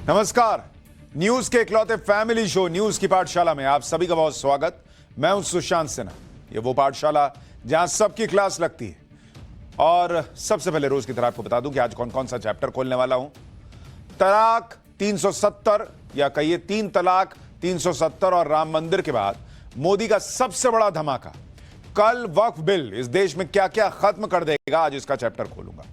नमस्कार। न्यूज के इकलौते फैमिली शो न्यूज की पाठशाला में आप सभी का बहुत स्वागत। मैं हूं सुशांत सिन्हा। ये वो पाठशाला जहां सबकी क्लास लगती है। और सबसे पहले रोज की तरह आपको बता दूं कि आज कौन कौन सा चैप्टर खोलने वाला हूं। तलाक 370 या कहिए 3 तलाक 370 और राम मंदिर के बाद मोदी का सबसे बड़ा धमाका। कल वक्फ बिल इस देश में क्या क्या खत्म कर देगा, आज इसका चैप्टर खोलूंगा।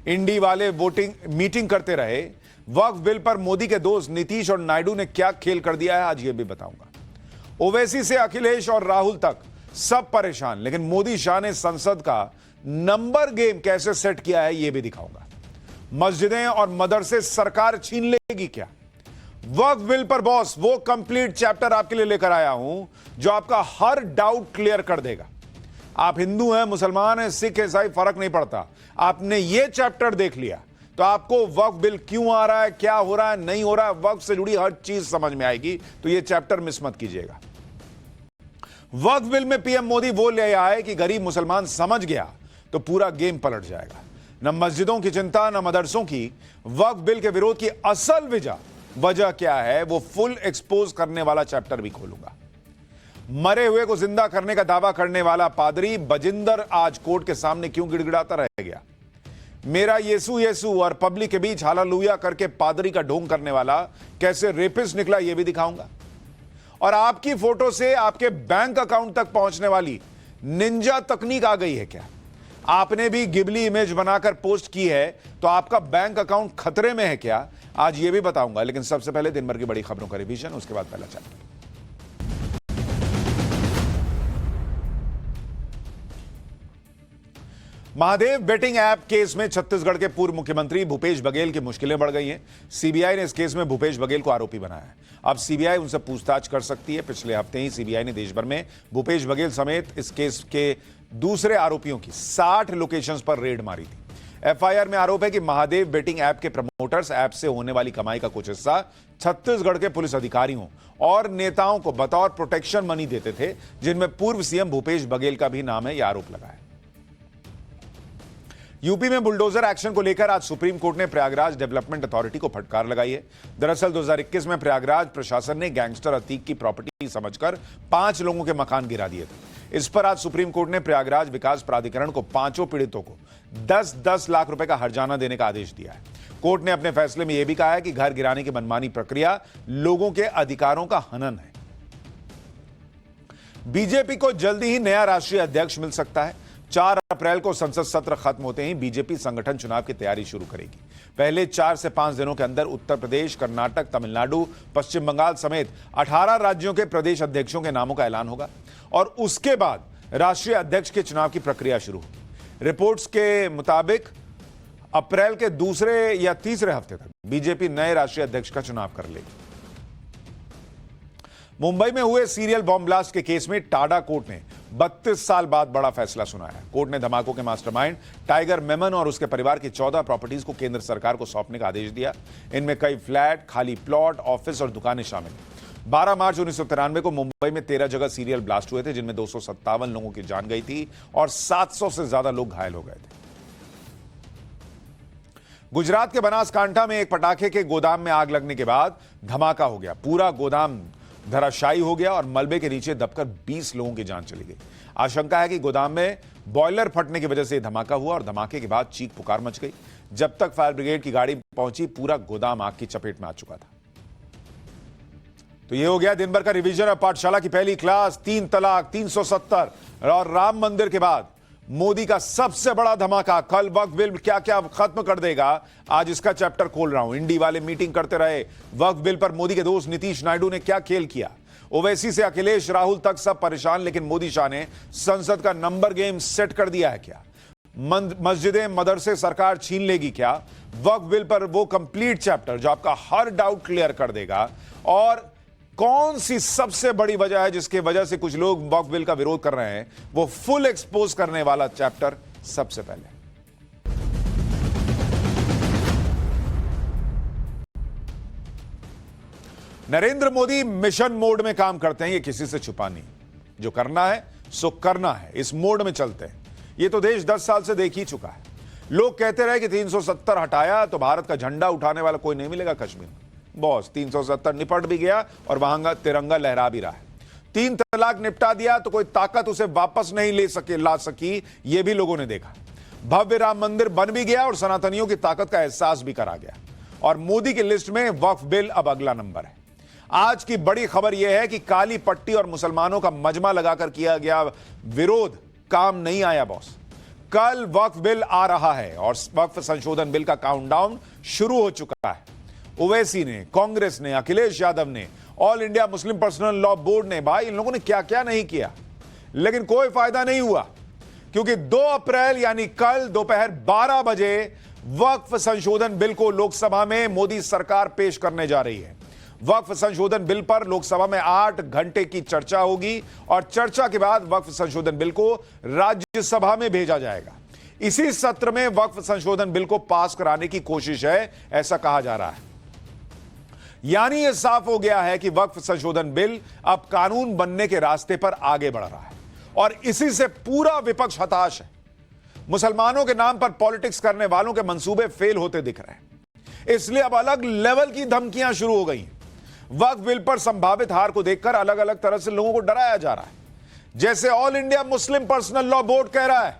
इंडी वाले मीटिंग करते रहे, वक्फ बिल पर मोदी के दोस्त नीतीश और नायडू ने क्या खेल कर दिया है, आज यह भी बताऊंगा। ओवैसी से अखिलेश और राहुल तक सब परेशान, लेकिन मोदी शाह ने संसद का नंबर गेम कैसे सेट किया है यह भी दिखाऊंगा। मस्जिदें और मदरसे सरकार छीन लेगी क्या? वक्फ बिल पर बॉस वो कंप्लीट चैप्टर आपके लिए लेकर आया हूं जो आपका हर डाउट क्लियर कर देगा। आप हिंदू हैं, मुसलमान हैं, सिख, ईसाई, फर्क नहीं पड़ता। आपने ये चैप्टर देख लिया तो आपको वक्फ बिल क्यों आ रहा है, क्या हो रहा है, नहीं हो रहा है, वक्फ से जुड़ी हर चीज समझ में आएगी। तो ये चैप्टर मिस मत कीजिएगा। वक्फ बिल में पीएम मोदी वो ले आए कि गरीब मुसलमान समझ गया तो पूरा गेम पलट जाएगा। न मस्जिदों की चिंता, न मदरसों की। वक्फ बिल के विरोध की असल वजह क्या है वो फुल एक्सपोज करने वाला चैप्टर भी खोलूंगा। मरे हुए को जिंदा करने का दावा करने वाला पादरी बजिंदर आज कोर्ट के सामने क्यों गिड़गिड़ाता रह गया। मेरा यीशु यीशु और पब्लिक के बीच हालेलुया करके पादरी का ढोंग करने वाला कैसे रेपिस्ट निकला यह भी दिखाऊंगा। और आपकी फोटो से आपके बैंक अकाउंट तक पहुंचने वाली निंजा तकनीक आ गई है क्या? आपने भी गिबली इमेज बनाकर पोस्ट की है तो आपका बैंक अकाउंट खतरे में है क्या? आज यह भी बताऊंगा। लेकिन सबसे पहले दिन भर की बड़ी खबरों का रिवीजन, उसके बाद पहला chapter. Mahadev betting app case में छत्तीसगढ़ के पूर्व मुख्यमंत्री भूपेश बघेल की मुश्किलें बढ़ गई हैं। सीबीआई ने इस केस में भूपेश बघेल को आरोपी बनाया है। अब सीबीआई उनसे पूछताछ कर सकती है। पिछले हफ्ते ही सीबीआई ने देश भर में भूपेश बघेल समेत इस केस के दूसरे आरोपियों की 60 लोकेशंस पर रेड मारी थी। एफआईआर में आरोप है कि महादेव बेटिंग ऐप के प्रमोटर्स ऐप से होने वाली कमाई का कुछ हिस्सा छत्तीसगढ़ के पुलिस अधिकारियों और नेताओं को बतौर प्रोटेक्शन मनी देते थे, जिनमें पूर्व सीएम भूपेश बघेल का भी नाम है, यह आरोप लगा है। यूपी में बुलडोजर एक्शन को लेकर आज सुप्रीम कोर्ट ने प्रयागराज डेवलपमेंट अथॉरिटी को फटकार लगाई है। दरअसल 2021 में प्रयागराज प्रशासन ने गैंगस्टर अतीक की प्रॉपर्टी समझकर 5 लोगों के मकान गिरा दिए थे। इस पर आज सुप्रीम कोर्ट ने प्रयागराज विकास प्राधिकरण को 5 पीड़ितों को 10-10 लाख रुपए का हर्जाना देने का आदेश दिया है। कोर्ट ने अपने फैसले में यह भी कहा है कि घर गिराने की मनमानी प्रक्रिया लोगों के अधिकारों का हनन है। बीजेपी को जल्दी ही नया राष्ट्रीय अध्यक्ष मिल सकता है। 4 अप्रैल को संसद सत्र खत्म होते ही बीजेपी संगठन चुनाव की तैयारी शुरू करेगी। पहले 4 से 5 दिनों के अंदर उत्तर प्रदेश, कर्नाटक, तमिलनाडु, पश्चिम बंगाल समेत 18 राज्यों के प्रदेश अध्यक्षों के नामों का ऐलान होगा और उसके बाद राष्ट्रीय अध्यक्ष के चुनाव की प्रक्रिया शुरू होगी। रिपोर्ट्स के मुताबिक अप्रैल के दूसरे या तीसरे हफ्ते तक बीजेपी नए राष्ट्रीय अध्यक्ष का चुनाव कर लेगी। मुंबई में हुए सीरियल बॉम्ब ब्लास्ट के केस में टाडा कोर्ट ने 32 साल बाद बड़ा फैसला सुनाया। कोर्ट ने धमाकों के मास्टरमाइंड टाइगर मेमन और उसके परिवार की 14 प्रॉपर्टीज को केंद्र सरकार को सौंपने का आदेश दिया। इनमें कई फ्लैट, खाली प्लॉट, ऑफिस और दुकानें शामिल हैं। 12 मार्च 1993 को मुंबई में 13 जगह सीरियल ब्लास्ट हुए थे, जिनमें 257 लोगों की जान गई थी और 700 से ज्यादा लोग घायल हो गए थे। गुजरात के बनासकांठा में एक पटाखे के गोदाम में आग लगने के बाद धमाका हो गया। पूरा गोदाम धराशायी हो गया और मलबे के नीचे दबकर 20 लोगों की जान चली गई। आशंका है कि गोदाम में बॉयलर फटने की वजह से धमाका हुआ और धमाके के बाद चीख पुकार मच गई। जब तक फायर ब्रिगेड की गाड़ी पहुंची, पूरा गोदाम आग की चपेट में आ चुका था। तो यह हो गया दिन भर का रिवीजन और पाठशाला की पहली क्लास। 3 तलाक 370 और राम मंदिर के बाद मोदी का सबसे बड़ा धमाका। कल वक्फ बिल क्या क्या खत्म कर देगा, आज इसका चैप्टर खोल रहा हूं। इंडी वाले मीटिंग करते रहे, वक्फ बिल पर मोदी के दोस्त नीतीश नायडू ने क्या खेल किया। ओवैसी से अखिलेश राहुल तक सब परेशान, लेकिन मोदी शाह ने संसद का नंबर गेम सेट कर दिया है क्या? मस्जिदें मदरसे सरकार छीन लेगी क्या? वक्फ बिल पर वो कंप्लीट चैप्टर जो आपका हर डाउट क्लियर कर देगा। और कौन सी सबसे बड़ी वजह है जिसके वजह से कुछ लोग वक्फ बिल का विरोध कर रहे हैं, वो फुल एक्सपोज करने वाला चैप्टर सबसे पहले। नरेंद्र मोदी मिशन मोड में काम करते हैं, ये किसी से छुपा नहीं। जो करना है सो करना है, इस मोड में चलते हैं। ये तो देश 10 साल से देख ही चुका है। लोग कहते रहे कि 370 हटाया तो भारत का झंडा उठाने वाला कोई नहीं मिलेगा कश्मीर में। बॉस 370 निपट भी गया और वहां तिरंगा लहरा भी रहा है। 3 तलाक निपटा दिया तो कोई ताकत उसे वापस नहीं ला सकी, यह भी लोगों ने देखा। भव्य राम मंदिर बन भी गया और सनातनियों की ताकत का एहसास भी करा गया। और मोदी की लिस्ट में वक्फ बिल अब अगला नंबर है। आज की बड़ी खबर यह है कि काली पट्टी और मुसलमानों का मजमा लगाकर किया गया विरोध काम नहीं आया बॉस। कल वक्फ बिल आ रहा है और वक्फ संशोधन बिल का काउंटडाउन शुरू हो चुका है। ओवैसी ने, कांग्रेस ने, अखिलेश यादव ने, all India Muslim personal law board ने, भाई इन लोगों ने क्या क्या नहीं किया, लेकिन कोई फायदा नहीं हुआ, क्योंकि 2 अप्रैल यानी कल दोपहर 12 बजे वक्फ संशोधन बिल को लोकसभा में मोदी सरकार पेश करने जा रही है। वक्फ संशोधन बिल पर लोकसभा में 8 घंटे की चर्चा होगी और चर्चा के बाद वक्फ संशोधन बिल को राज्यसभा में भेजा जाएगा। इसी सत्र में वक्फ संशोधन बिल को पास कराने की कोशिश है, ऐसा कहा जा रहा है। यानी यह साफ हो गया है कि वक्फ संशोधन बिल अब कानून बनने के रास्ते पर आगे बढ़ रहा है और इसी से पूरा विपक्ष हताश है। मुसलमानों के नाम पर पॉलिटिक्स करने वालों के मंसूबे फेल होते दिख रहे हैं, इसलिए अब अलग लेवल की धमकियां शुरू हो गई हैं। वक्फ बिल पर संभावित हार को देखकर अलग अलग तरह से लोगों को डराया जा रहा है। जैसे all India Muslim personal law board कह रहा है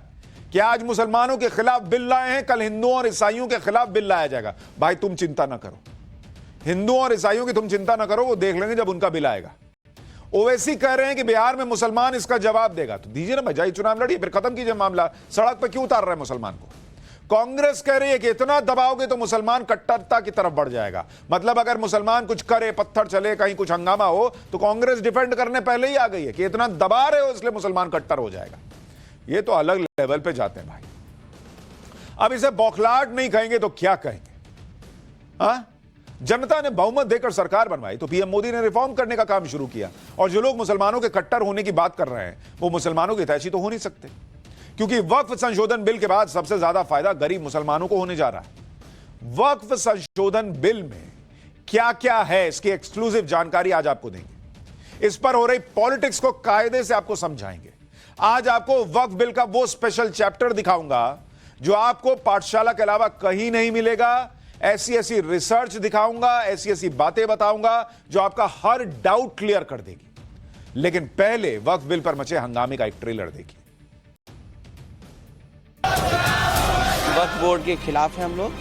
कि आज मुसलमानों के खिलाफ बिल लाए हैं, कल हिंदुओं और ईसाइयों के खिलाफ बिल लाया जाएगा। भाई तुम चिंता ना करो, हिंदुओं और ईसाइयों की तुम चिंता ना करो, वो देख लेंगे जब उनका बिल आएगा। ओवैसी कह रहे हैं कि बिहार में मुसलमान इसका जवाब देगा, तो दीजिए ना भाई, चुनाव लड़िए, फिर खत्म कीजिए मामला, सड़क पर क्यों उतार रहे हैं मुसलमान को। कांग्रेस कह रही है कि इतना दबाओगे तो मुसलमान कट्टरता की तरफ बढ़ जाएगा। मतलब अगर मुसलमान कुछ करे, पत्थर चले, कहीं कुछ हंगामा हो, तो कांग्रेस डिफेंड करने पहले ही आ गई है कि इतना दबा रहे हो इसलिए मुसलमान कट्टर हो जाएगा। ये तो अलग लेवल पे जाते हैं भाई। अब इसे बौखलाहट नहीं कहेंगे तो क्या कहेंगे? हाँ, जनता ने बहुमत देकर सरकार बनवाई तो पीएम मोदी ने रिफॉर्म करने का काम शुरू किया, और जो लोग मुसलमानों के कट्टर होने की बात कर रहे हैं वो मुसलमानों की हितैषी तो हो नहीं सकते, क्योंकि वक्फ संशोधन बिल के बाद सबसे ज्यादा फायदा गरीब मुसलमानों को होने जा रहा है। वक्फ संशोधन बिल में क्या क्या है, इसकी एक्सक्लूसिव जानकारी आज आपको देंगे। इस पर हो रही पॉलिटिक्स को कायदे से आपको समझाएंगे। आज आपको वक्फ बिल का वो स्पेशल चैप्टर दिखाऊंगा जो आपको पाठशाला के अलावा कहीं नहीं मिलेगा। ऐसी ऐसी रिसर्च दिखाऊंगा, ऐसी ऐसी बातें बताऊंगा जो आपका हर डाउट क्लियर कर देगी। लेकिन पहले वक्फ बिल पर मचे हंगामे का एक ट्रेलर देखिए। वक्फ बोर्ड के खिलाफ हैं हम लोग,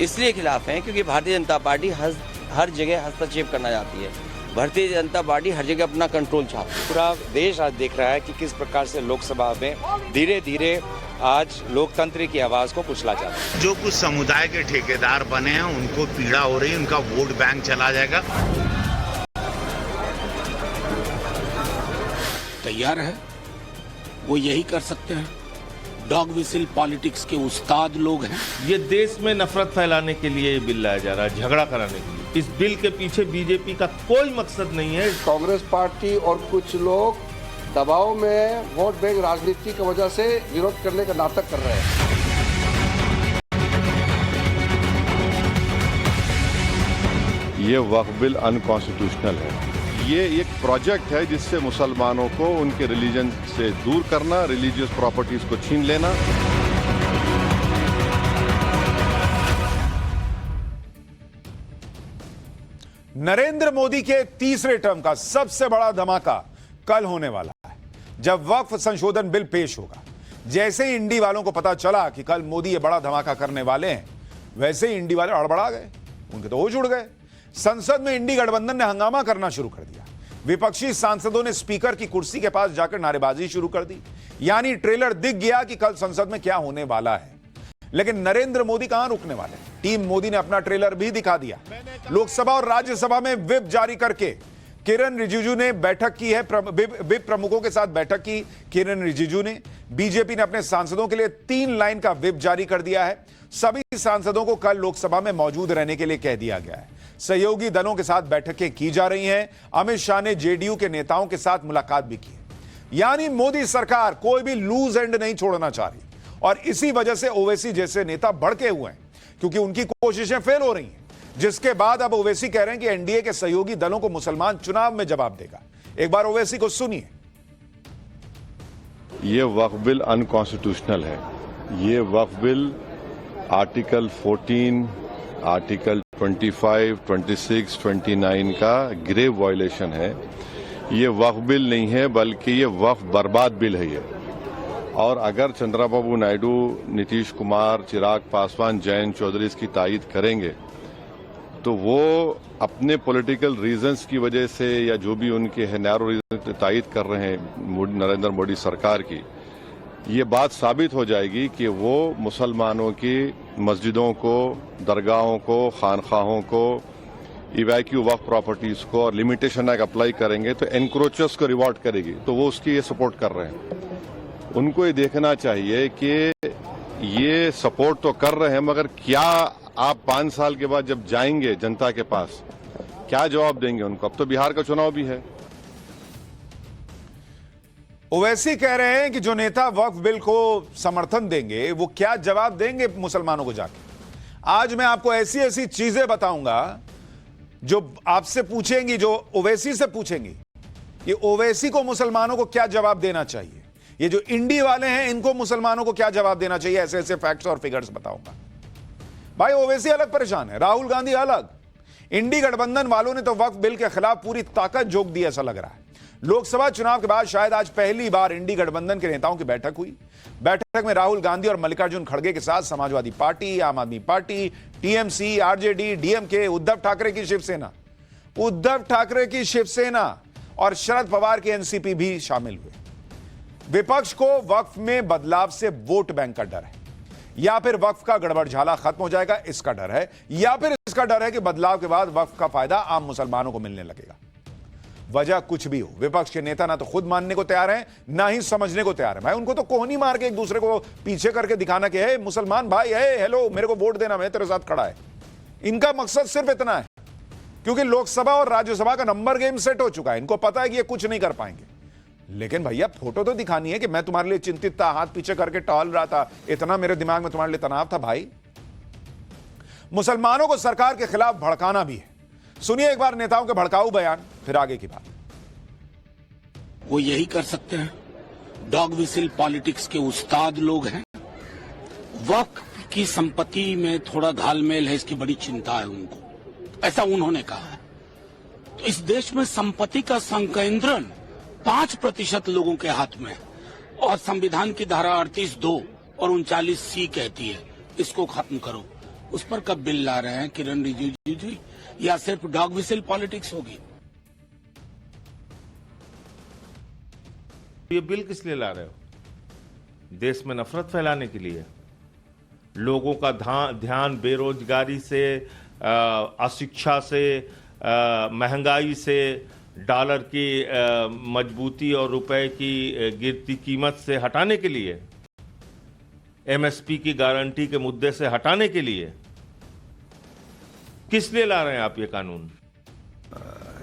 इसलिए खिलाफ हैं क्योंकि भारतीय जनता पार्टी हर जगह हस्तक्षेप करना चाहती है। भारतीय जनता पार्टी हर जगह अपना कंट्रोल चाहती है। पूरा देश आज देख रहा है कि किस प्रकार से लोकसभा में धीरे धीरे आज लोकतंत्र की आवाज को कुचला जा रहा है। जो कुछ समुदाय के ठेकेदार बने हैं उनको पीड़ा हो रही है, उनका वोट बैंक चला जाएगा। तैयार है, वो यही कर सकते हैं। डॉग विसिल पॉलिटिक्स के उस्ताद लोग हैं। ये देश में नफरत फैलाने के लिए बिल लाया जा रहा है, झगड़ा कराने के लिए। इस बिल के पीछे बीजेपी का कोई मकसद नहीं है। कांग्रेस पार्टी और कुछ लोग दबाव में वोट बैंक राजनीति की वजह से विरोध करने का नाटक कर रहे हैं। ये वक्फ बिल अनकॉन्स्टिट्यूशनल है। ये एक प्रोजेक्ट है जिससे मुसलमानों को उनके रिलीजन से दूर करना, रिलीजियस प्रॉपर्टीज को छीन लेना। नरेंद्र मोदी के तीसरे टर्म का सबसे बड़ा धमाका कल होने वाला है, जब वक्फ संशोधन बिल पेश होगा। जैसे ही इंडी वालों को पता चला कि कल मोदी ये बड़ा धमाका करने वाले हैं, वैसे ही इंडी वाले हड़बड़ा गए, उनके तो होश उड़ गए। संसद में इंडी गठबंधन ने हंगामा करना शुरू कर दिया। विपक्षी सांसदों ने स्पीकर की कुर्सी के पास जाकर नारेबाजी शुरू कर दी। यानी ट्रेलर दिख गया कि कल संसद में क्या होने वाला है। लेकिन नरेंद्र मोदी कहां रुकने वाले? टीम मोदी ने अपना ट्रेलर भी दिखा दिया। लोकसभा और राज्यसभा में व्हिप जारी करके किरण रिजिजू ने बैठक की है। व्हिप प्रमुखों के साथ बैठक की किरण रिजिजू ने। बीजेपी ने अपने सांसदों के लिए 3 लाइन का व्हिप जारी कर दिया है। सभी सांसदों को कल लोकसभा में मौजूद रहने के लिए कह दिया गया है। सहयोगी दलों के साथ बैठकें की जा रही हैं। अमित शाह ने जेडीयू के नेताओं के साथ मुलाकात भी की। यानी मोदी सरकार कोई भी लूज एंड नहीं छोड़ना चाह रही, और इसी वजह से ओवैसी जैसे नेता भड़के हुए हैं, क्योंकि उनकी कोशिशें फेल हो रही हैं। जिसके बाद अब ओवैसी कह रहे हैं कि एनडीए के सहयोगी दलों को मुसलमान चुनाव में जवाब देगा। एक बार ओवैसी को सुनिए। ये वक्फ बिल अनकॉन्स्टिट्यूशनल है। ये वक्फ बिल आर्टिकल 14, आर्टिकल 25, 26, 29 का ग्रेव वायलेशन है। ये वक्फ बिल नहीं है बल्कि ये वक्फ बर्बाद बिल है ये। और अगर चंद्रबाबू नायडू, नीतीश कुमार, चिराग पासवान, जयंत चौधरी इसकी तायीद करेंगे तो वो अपने पॉलिटिकल रीजंस की वजह से या जो भी उनके है नैरो रीजन तायीद कर रहे हैं नरेंद्र मोदी सरकार की, ये बात साबित हो जाएगी कि वो मुसलमानों की मस्जिदों को, दरगाहों को, खानखाहों को, इवैक्यू वक्फ प्रॉपर्टीज को और लिमिटेशन एक्ट अप्लाई करेंगे तो एनक्रोचर्स को रिवॉर्ड करेगी। तो वो उसकी ये सपोर्ट कर रहे हैं। उनको ये देखना चाहिए कि ये सपोर्ट तो कर रहे हैं मगर क्या आप 5 साल के बाद जब जाएंगे जनता के पास क्या जवाब देंगे उनको? अब तो बिहार का चुनाव भी है। ओवैसी कह रहे हैं कि जो नेता वक्फ बिल को समर्थन देंगे वो क्या जवाब देंगे मुसलमानों को जाके। आज मैं आपको ऐसी ऐसी चीजें बताऊंगा जो आपसे पूछेंगी, जो ओवैसी से पूछेंगी कि ओवैसी को मुसलमानों को क्या जवाब देना चाहिए। ये जो इंडी वाले हैं इनको मुसलमानों को क्या जवाब देना चाहिए, ऐसे ऐसे फैक्ट्स और फिगर्स बताऊंगा। भाई ओवैसी अलग परेशान है, राहुल गांधी अलग। इंडी गठबंधन वालों ने तो वक्फ बिल के खिलाफ पूरी ताकत झोंक दी, ऐसा लग रहा है। लोकसभा चुनाव के बाद शायद आज पहली बार इंडी गठबंधन के नेताओं की बैठक हुई। बैठक में राहुल गांधी और मल्लिकार्जुन खड़गे के साथ समाजवादी पार्टी, आम आदमी party, TMC, RJD, DMK, Uddhav Thackeray की शिवसेना और शरद पवार की एनसीपी भी शामिल हुए। विपक्ष को वक्फ में बदलाव से वोट बैंक का डर है, या फिर वक्फ का गड़बड़झाला खत्म हो जाएगा इसका डर है, या फिर इसका डर है कि बदलाव के बाद वक्फ का फायदा आम मुसलमानों को मिलने लगेगा। वजह कुछ भी हो, विपक्ष के नेता ना तो खुद मानने को तैयार हैं ना ही समझने को तैयार है। भाई उनको तो कोहनी मार के एक दूसरे को पीछे करके दिखाना कि हे मुसलमान भाई, हे हेलो मेरे को वोट देना, मैं तेरे साथ खड़ा है। इनका मकसद सिर्फ इतना है क्योंकि लोकसभा और राज्यसभा का नंबर गेम सेट हो चुका है। इनको पता है कि ये कुछ नहीं कर पाएंगे, लेकिन भैया फोटो तो दिखानी है कि मैं तुम्हारे लिए चिंतित था, हाथ पीछे करके टहल रहा था, इतना मेरे दिमाग में तुम्हारे लिए तनाव था। भाई मुसलमानों को सरकार के खिलाफ भड़काना भी है। सुनिए एक बार नेताओं के भड़काऊ बयान, फिर आगे की बात। वो यही कर सकते हैं, डॉग विसिल पॉलिटिक्स के उस्ताद लोग हैं। वक्फ की संपत्ति में थोड़ा घालमेल है, इसकी बड़ी चिंता है उनको, ऐसा उन्होंने कहा है। तो इस देश में संपत्ति का संकेंद्रण 5% लोगों के हाथ में है और संविधान की धारा 38(2) और 39(c) कहती है इसको खत्म करो। उस पर कब बिल ला रहे हैं किरण रिजिजू जी, या सिर्फ डॉग विसिल पॉलिटिक्स होगी? ये बिल किस लिए ला रहे हो? देश में नफरत फैलाने के लिए? लोगों का ध्यान बेरोजगारी से, अशिक्षा से, महंगाई से, डॉलर की मजबूती और रुपए की गिरती कीमत से हटाने के लिए, एमएसपी की गारंटी के मुद्दे से हटाने के लिए? किस लिए ला रहे हैं आप ये कानून?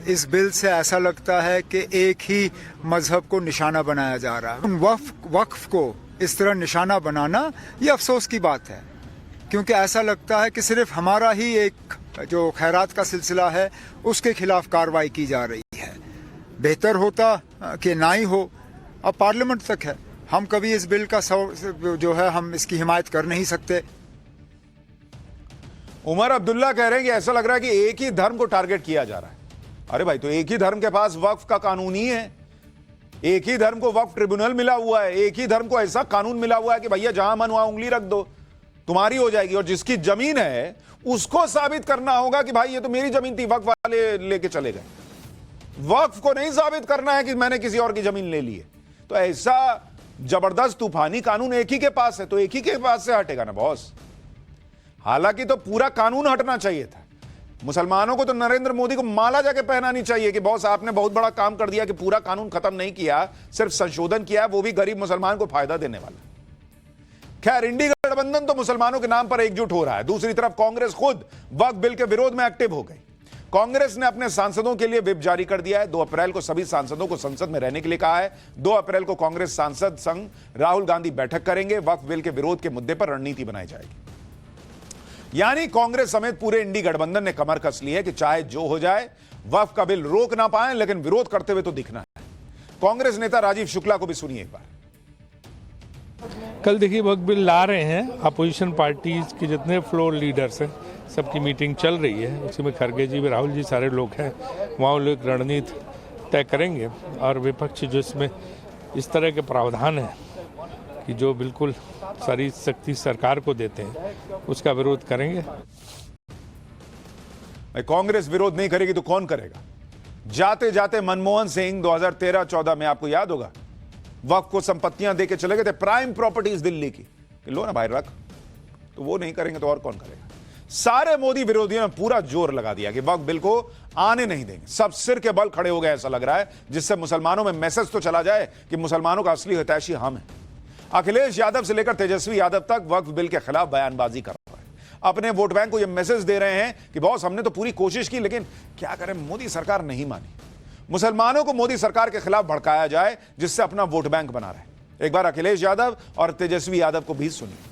इस बिल से ऐसा लगता है कि एक ही मजहब को निशाना बनाया जा रहा है। वक्फ को इस तरह निशाना बनाना ये अफसोस की बात है, क्योंकि ऐसा लगता है कि सिर्फ हमारा ही एक जो खैरात का सिलसिला है उसके खिलाफ कार्रवाई की जा रही है। बेहतर होता कि ना ही हो। अब पार्लियामेंट तक है, हम कभी इस बिल का जो है हम इसकी हिमायत कर नहीं सकते। उमर अब्दुल्ला कह रहे हैं कि ऐसा लग रहा है कि एक ही धर्म को टारगेट किया जा रहा है। अरे भाई, तो एक ही धर्म के पास वक्फ का कानून ही है, एक ही धर्म को वक्फ ट्रिब्यूनल मिला हुआ है, एक ही धर्म को ऐसा कानून मिला हुआ है कि भैया जहां मन वहां उंगली रख दो, तुम्हारी हो जाएगी। और जिसकी जमीन है उसको साबित करना होगा कि भाई ये तो मेरी जमीन थी, वक्फ वाले लेके चले गए। वक्फ को नहीं साबित करना है कि मैंने किसी और की जमीन ले ली है। तो ऐसा जबरदस्त तूफानी कानून एक ही के पास है, तो एक ही के पास से हटेगा ना बॉस। हालांकि तो पूरा कानून हटना चाहिए था। मुसलमानों को तो नरेंद्र मोदी को माला जाके पहनानी चाहिए कि बॉस आपने बहुत बड़ा काम कर दिया कि पूरा कानून खत्म नहीं किया, सिर्फ संशोधन किया, वो भी गरीब मुसलमान को फायदा देने वाला। खैर, इंडी गठबंधन तो मुसलमानों के नाम पर एकजुट हो रहा है। दूसरी तरफ कांग्रेस खुद वक्फ बिल के विरोध में एक्टिव हो गई। कांग्रेस ने अपने सांसदों के लिए व्हिप जारी कर दिया है। 2 अप्रैल को सभी सांसदों को संसद में रहने के लिए कहा है। 2 अप्रैल को कांग्रेस सांसद संघ राहुल गांधी बैठक करेंगे। वक्फ बिल के विरोध के मुद्दे पर रणनीति बनाई जाएगी। यानी कांग्रेस समेत पूरे इंडी गठबंधन ने कमर कस ली है कि चाहे जो हो जाए वक्फ का बिल रोक ना पाए, लेकिन विरोध करते हुए तो दिखना है। कांग्रेस नेता राजीव शुक्ला को भी सुनिए एक बार। कल देखिए वक्फ बिल ला रहे हैं, अपोजिशन पार्टीज के जितने फ्लोर लीडर्स हैं सबकी मीटिंग चल रही है, उसी में खड़गे जी, राहुल जी, सारे लोग हैं। वहाँ लोग रणनीति तय करेंगे और विपक्ष जो इसमें इस तरह के प्रावधान हैं कि जो बिल्कुल सारी शक्ति सरकार को देते हैं, उसका विरोध करेंगे। कांग्रेस विरोध नहीं करेगी तो कौन करेगा? जाते जाते मनमोहन सिंह 2013-14 में आपको याद होगा वक्फ को संपत्तियां देके चले गए थे, प्राइम प्रॉपर्टीज दिल्ली की, कि लो ना भाई रख। तो वो नहीं करेंगे तो और कौन करेगा? सारे मोदी विरोधियों ने पूरा जोर लगा दिया कि वक्फ बिल को आने नहीं देंगे। सब सिर के बल खड़े हो गए ऐसा लग रहा है, जिससे मुसलमानों में मैसेज तो चला जाए कि मुसलमानों का असली हितैषी हम हैं। अखिलेश यादव से लेकर तेजस्वी यादव तक वक्फ बिल के खिलाफ बयानबाजी कर रहे हैं, अपने वोट बैंक को यह मैसेज दे रहे हैं कि बॉस हमने तो पूरी कोशिश की, लेकिन क्या करें, मोदी सरकार नहीं मानी। मुसलमानों को मोदी सरकार के खिलाफ भड़काया जाए जिससे अपना वोट बैंक बना रहे। एक बार अखिलेश यादव और तेजस्वी यादव को भी सुनिए।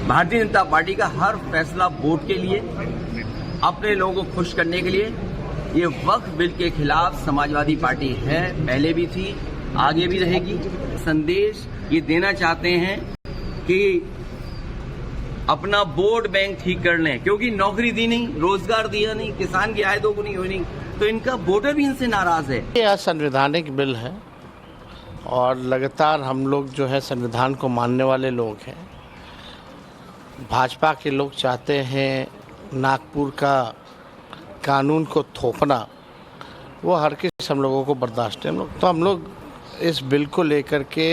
भारतीय जनता पार्टी का हर फैसला वोट के लिए, अपने लोगों को खुश करने के लिए। ये वक्फ बिल के खिलाफ समाजवादी पार्टी है, पहले भी थी, आगे भी रहेगी। संदेश ये देना चाहते हैं कि अपना वोट बैंक ठीक कर लें, क्योंकि नौकरी दी नहीं, रोजगार दिया नहीं, किसान की आय दोगुनी हुई नहीं, तो इनका वोटर भी इनसे नाराज है। यह संवैधानिक बिल है और लगातार हम लोग जो है संविधान को मानने वाले लोग हैं। भाजपा के लोग चाहते हैं नागपुर का कानून को थोपना, वो हर किस हम लोगों को बर्दाश्त है। हम लोग इस बिल को लेकर के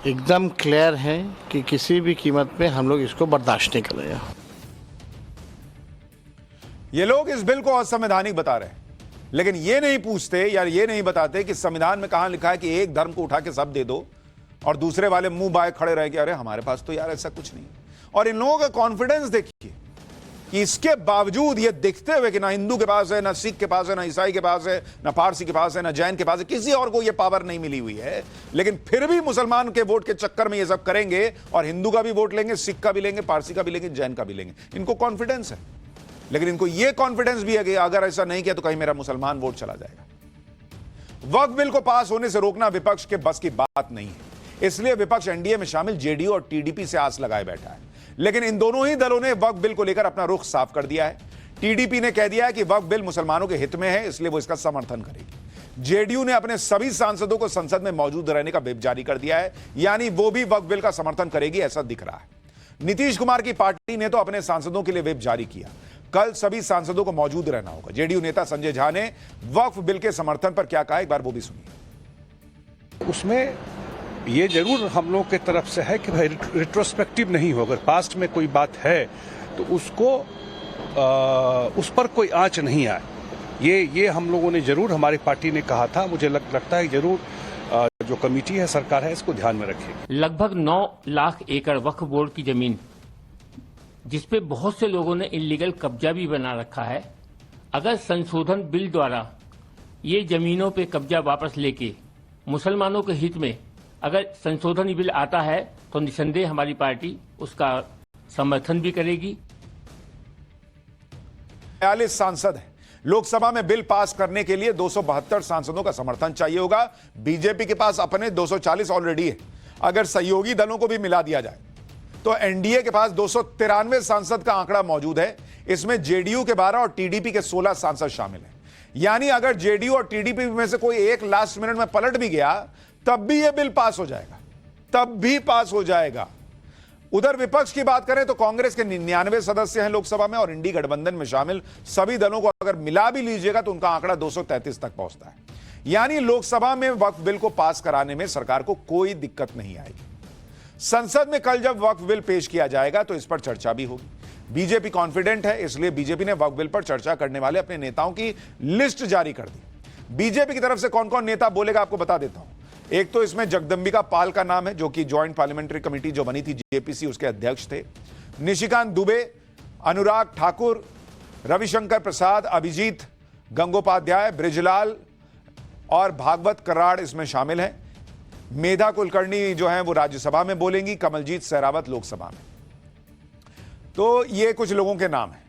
एकदम क्लियर हैं कि किसी भी कीमत पे हम लोग इसको बर्दाश्त नहीं करेंगे। ये लोग इस बिल को असंवैधानिक बता रहे हैं, लेकिन ये नहीं पूछते या ये नहीं बताते कि संविधान में कहां लिखा है कि एक धर्म को उठा के सब दे दो, और दूसरे वाले मुंह बाए खड़े रहे कि अरे हमारे पास तो यार ऐसा कुछ नहीं। और इन लोगों का कॉन्फिडेंस देखिए कि इसके बावजूद ये दिखते हुए कि ना हिंदू के पास है, ना सिख के पास है, ना ईसाई के पास है, ना पारसी के पास है, ना जैन के पास है, किसी और को ये पावर नहीं मिली हुई है, लेकिन फिर भी मुसलमान के वोट के चक्कर में ये सब करेंगे और हिंदू का भी वोट लेंगे, सिख का भी लेंगे, पारसी का भी लेंगे, जैन का भी लेंगे। इनको कॉन्फिडेंस है, लेकिन इनको ये कॉन्फिडेंस भी है कि अगर ऐसा नहीं किया तो कहीं मेरा मुसलमान वोट चला जाएगा। वक्फ बिल को पास होने से रोकना विपक्ष के बस की बात नहीं है, इसलिए विपक्ष एनडीए में शामिल जेडीयू और टीडीपी से आस लगाए बैठा है। लेकिन इन दोनों ही दलों ने वक्फ बिल को लेकर अपना रुख साफ कर दिया है। टीडीपी ने कह दिया है कि वक्फ बिल मुसलमानों के हित में है, इसलिए वो इसका समर्थन करेगी। जेडीयू ने अपने सभी सांसदों को संसद में मौजूद रहने का व्हिप जारी कर दिया है, यानी वो भी वक्फ बिल का समर्थन करेगी, ऐसा दिख रहा है। नीतीश कुमार की पार्टी ने तो अपने सांसदों के लिए व्हिप जारी किया, कल सभी सांसदों को मौजूद रहना होगा। जेडीयू नेता संजय झा ने वक्फ बिल के समर्थन पर क्या कहा, एक बार वो भी सुनिए। उसमें ये जरूर हम लोग के तरफ से है कि भाई रिट्रोस्पेक्टिव नहीं हो, अगर पास्ट में कोई बात है तो उसको उस पर कोई आंच नहीं आए, ये हम लोगों ने जरूर, हमारी पार्टी ने कहा था। मुझे लगता है जरूर जो कमेटी है, सरकार है, इसको ध्यान में रखेगी। लगभग 9 लाख एकड़ वक्फ बोर्ड की जमीन, जिसपे बहुत से लोगों ने इलीगल कब्जा भी बना रखा है, अगर संशोधन बिल द्वारा ये जमीनों पे कब्जा वापस लेके मुसलमानों के हित में अगर संशोधन बिल आता है तो निसंदेह हमारी पार्टी उसका समर्थन भी करेगी। 42 सांसद हैं, लोकसभा में बिल पास करने के लिए 272 सांसदों का समर्थन चाहिए होगा। बीजेपी के पास अपने 240 ऑलरेडी है, अगर सहयोगी दलों को भी मिला दिया जाए तो एनडीए के पास 293 सांसद का आंकड़ा मौजूद है। इसमें जेडीयू के 12 और टीडीपी के 16 सांसद शामिल हैं। यानी अगर जेडीयू और टीडीपी में से कोई एक लास्ट मिनट में पलट भी गया तब भी यह बिल पास हो जाएगा, तब भी पास हो जाएगा। उधर विपक्ष की बात करें तो कांग्रेस के 99 सदस्य हैं लोकसभा में, और इंडी गठबंधन में शामिल सभी दलों को अगर मिला भी लीजिएगा तो उनका आंकड़ा 233 तक पहुंचता है। यानी लोकसभा में वक्फ बिल को पास कराने में सरकार को कोई दिक्कत नहीं आएगी। संसद में कल जब वक्फ बिल पेश किया जाएगा तो इस पर चर्चा भी होगी। बीजेपी कॉन्फिडेंट है, इसलिए बीजेपी ने वक्फ बिल पर चर्चा करने वाले अपने नेताओं की लिस्ट जारी कर दी। बीजेपी की तरफ से कौन कौन नेता बोलेगा आपको बता देता हूं। एक तो इसमें जगदंबिका पाल का नाम है, जो कि ज्वाइंट पार्लियामेंट्री कमेटी जो बनी थी जेपीसी, उसके अध्यक्ष थे। निशिकांत दुबे, अनुराग ठाकुर, रविशंकर प्रसाद, अभिजीत गंगोपाध्याय, ब्रिजलाल और भागवत कराड़ इसमें शामिल हैं। मेधा कुलकर्णी जो है वो राज्यसभा में बोलेंगी, कमलजीत सहरावत लोकसभा में। तो ये कुछ लोगों के नाम हैं।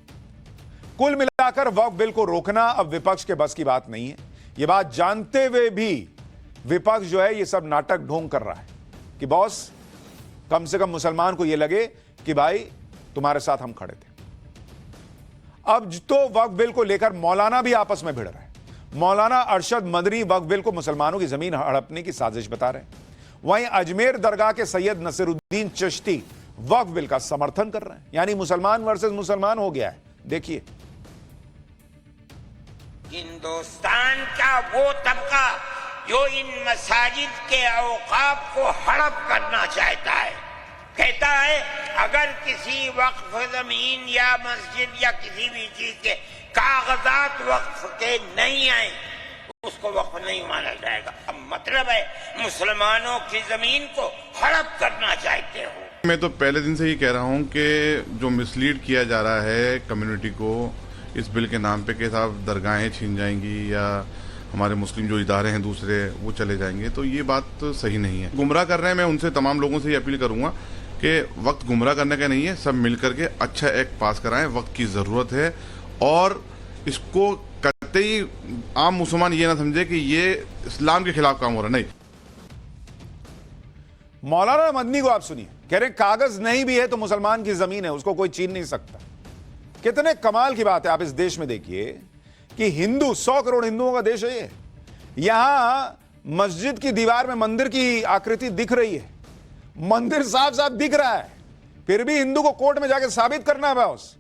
कुल मिलाकर वक्फ बिल को रोकना अब विपक्ष के बस की बात नहीं है। यह बात जानते हुए भी विपक्ष जो है ये सब नाटक ढोंग कर रहा है कि बॉस कम से कम मुसलमान को यह लगे कि भाई तुम्हारे साथ हम खड़े थे। अब तो वक्फ बिल को लेकर मौलाना भी आपस में भिड़ रहे हैं। मौलाना अरशद मदनी वक्फ बिल को मुसलमानों की जमीन हड़पने की साजिश बता रहे हैं। वहीं अजमेर दरगाह के सैयद नसीरुद्दीन चिश्ती वक्फ बिल का समर्थन कर रहे हैं। यानी मुसलमान वर्सेस मुसलमान हो गया है। देखिए, हिंदुस्तान का वो तबका जो इन मसाजिद के औकाफ को हड़प करना चाहता है, कहता है अगर किसी वक्फ जमीन या मस्जिद या किसी भी चीज के कागजात वक्फ के नहीं आए तो उसको वक्फ नहीं माना जाएगा। अब मतलब है मुसलमानों की जमीन को हड़प करना चाहते हो। मैं तो पहले दिन से ही कह रहा हूं कि जो मिसलीड किया जा रहा है कम्युनिटी को इस बिल के नाम पे कि साहब दरगाहें छीन जाएंगी या हमारे मुस्लिम जो इदारे हैं दूसरे वो चले जाएंगे, तो ये बात तो सही नहीं है। गुमराह कर रहे हैं। मैं उनसे तमाम लोगों से ये अपील करूंगा कि वक्त गुमराह करने का नहीं है, सब मिलकर के अच्छा एक्ट पास कराएं। वक्त की जरूरत है और इसको कतई आम मुसलमान ये ना समझे कि ये इस्लाम के खिलाफ काम हो रहा। नहीं, मौलाना मदनी को आप सुनिए, कह रहे कागज नहीं भी है तो मुसलमान की जमीन है, उसको कोई छीन नहीं सकता। कितने कमाल की बात है। आप इस देश में देखिए कि हिंदू 100 करोड़ हिंदुओं का देश है ये। यहां मस्जिद की दीवार में मंदिर की आकृति दिख रही है, मंदिर साफ साफ दिख रहा है, फिर भी हिंदू को कोर्ट में जाके साबित करना है बॉस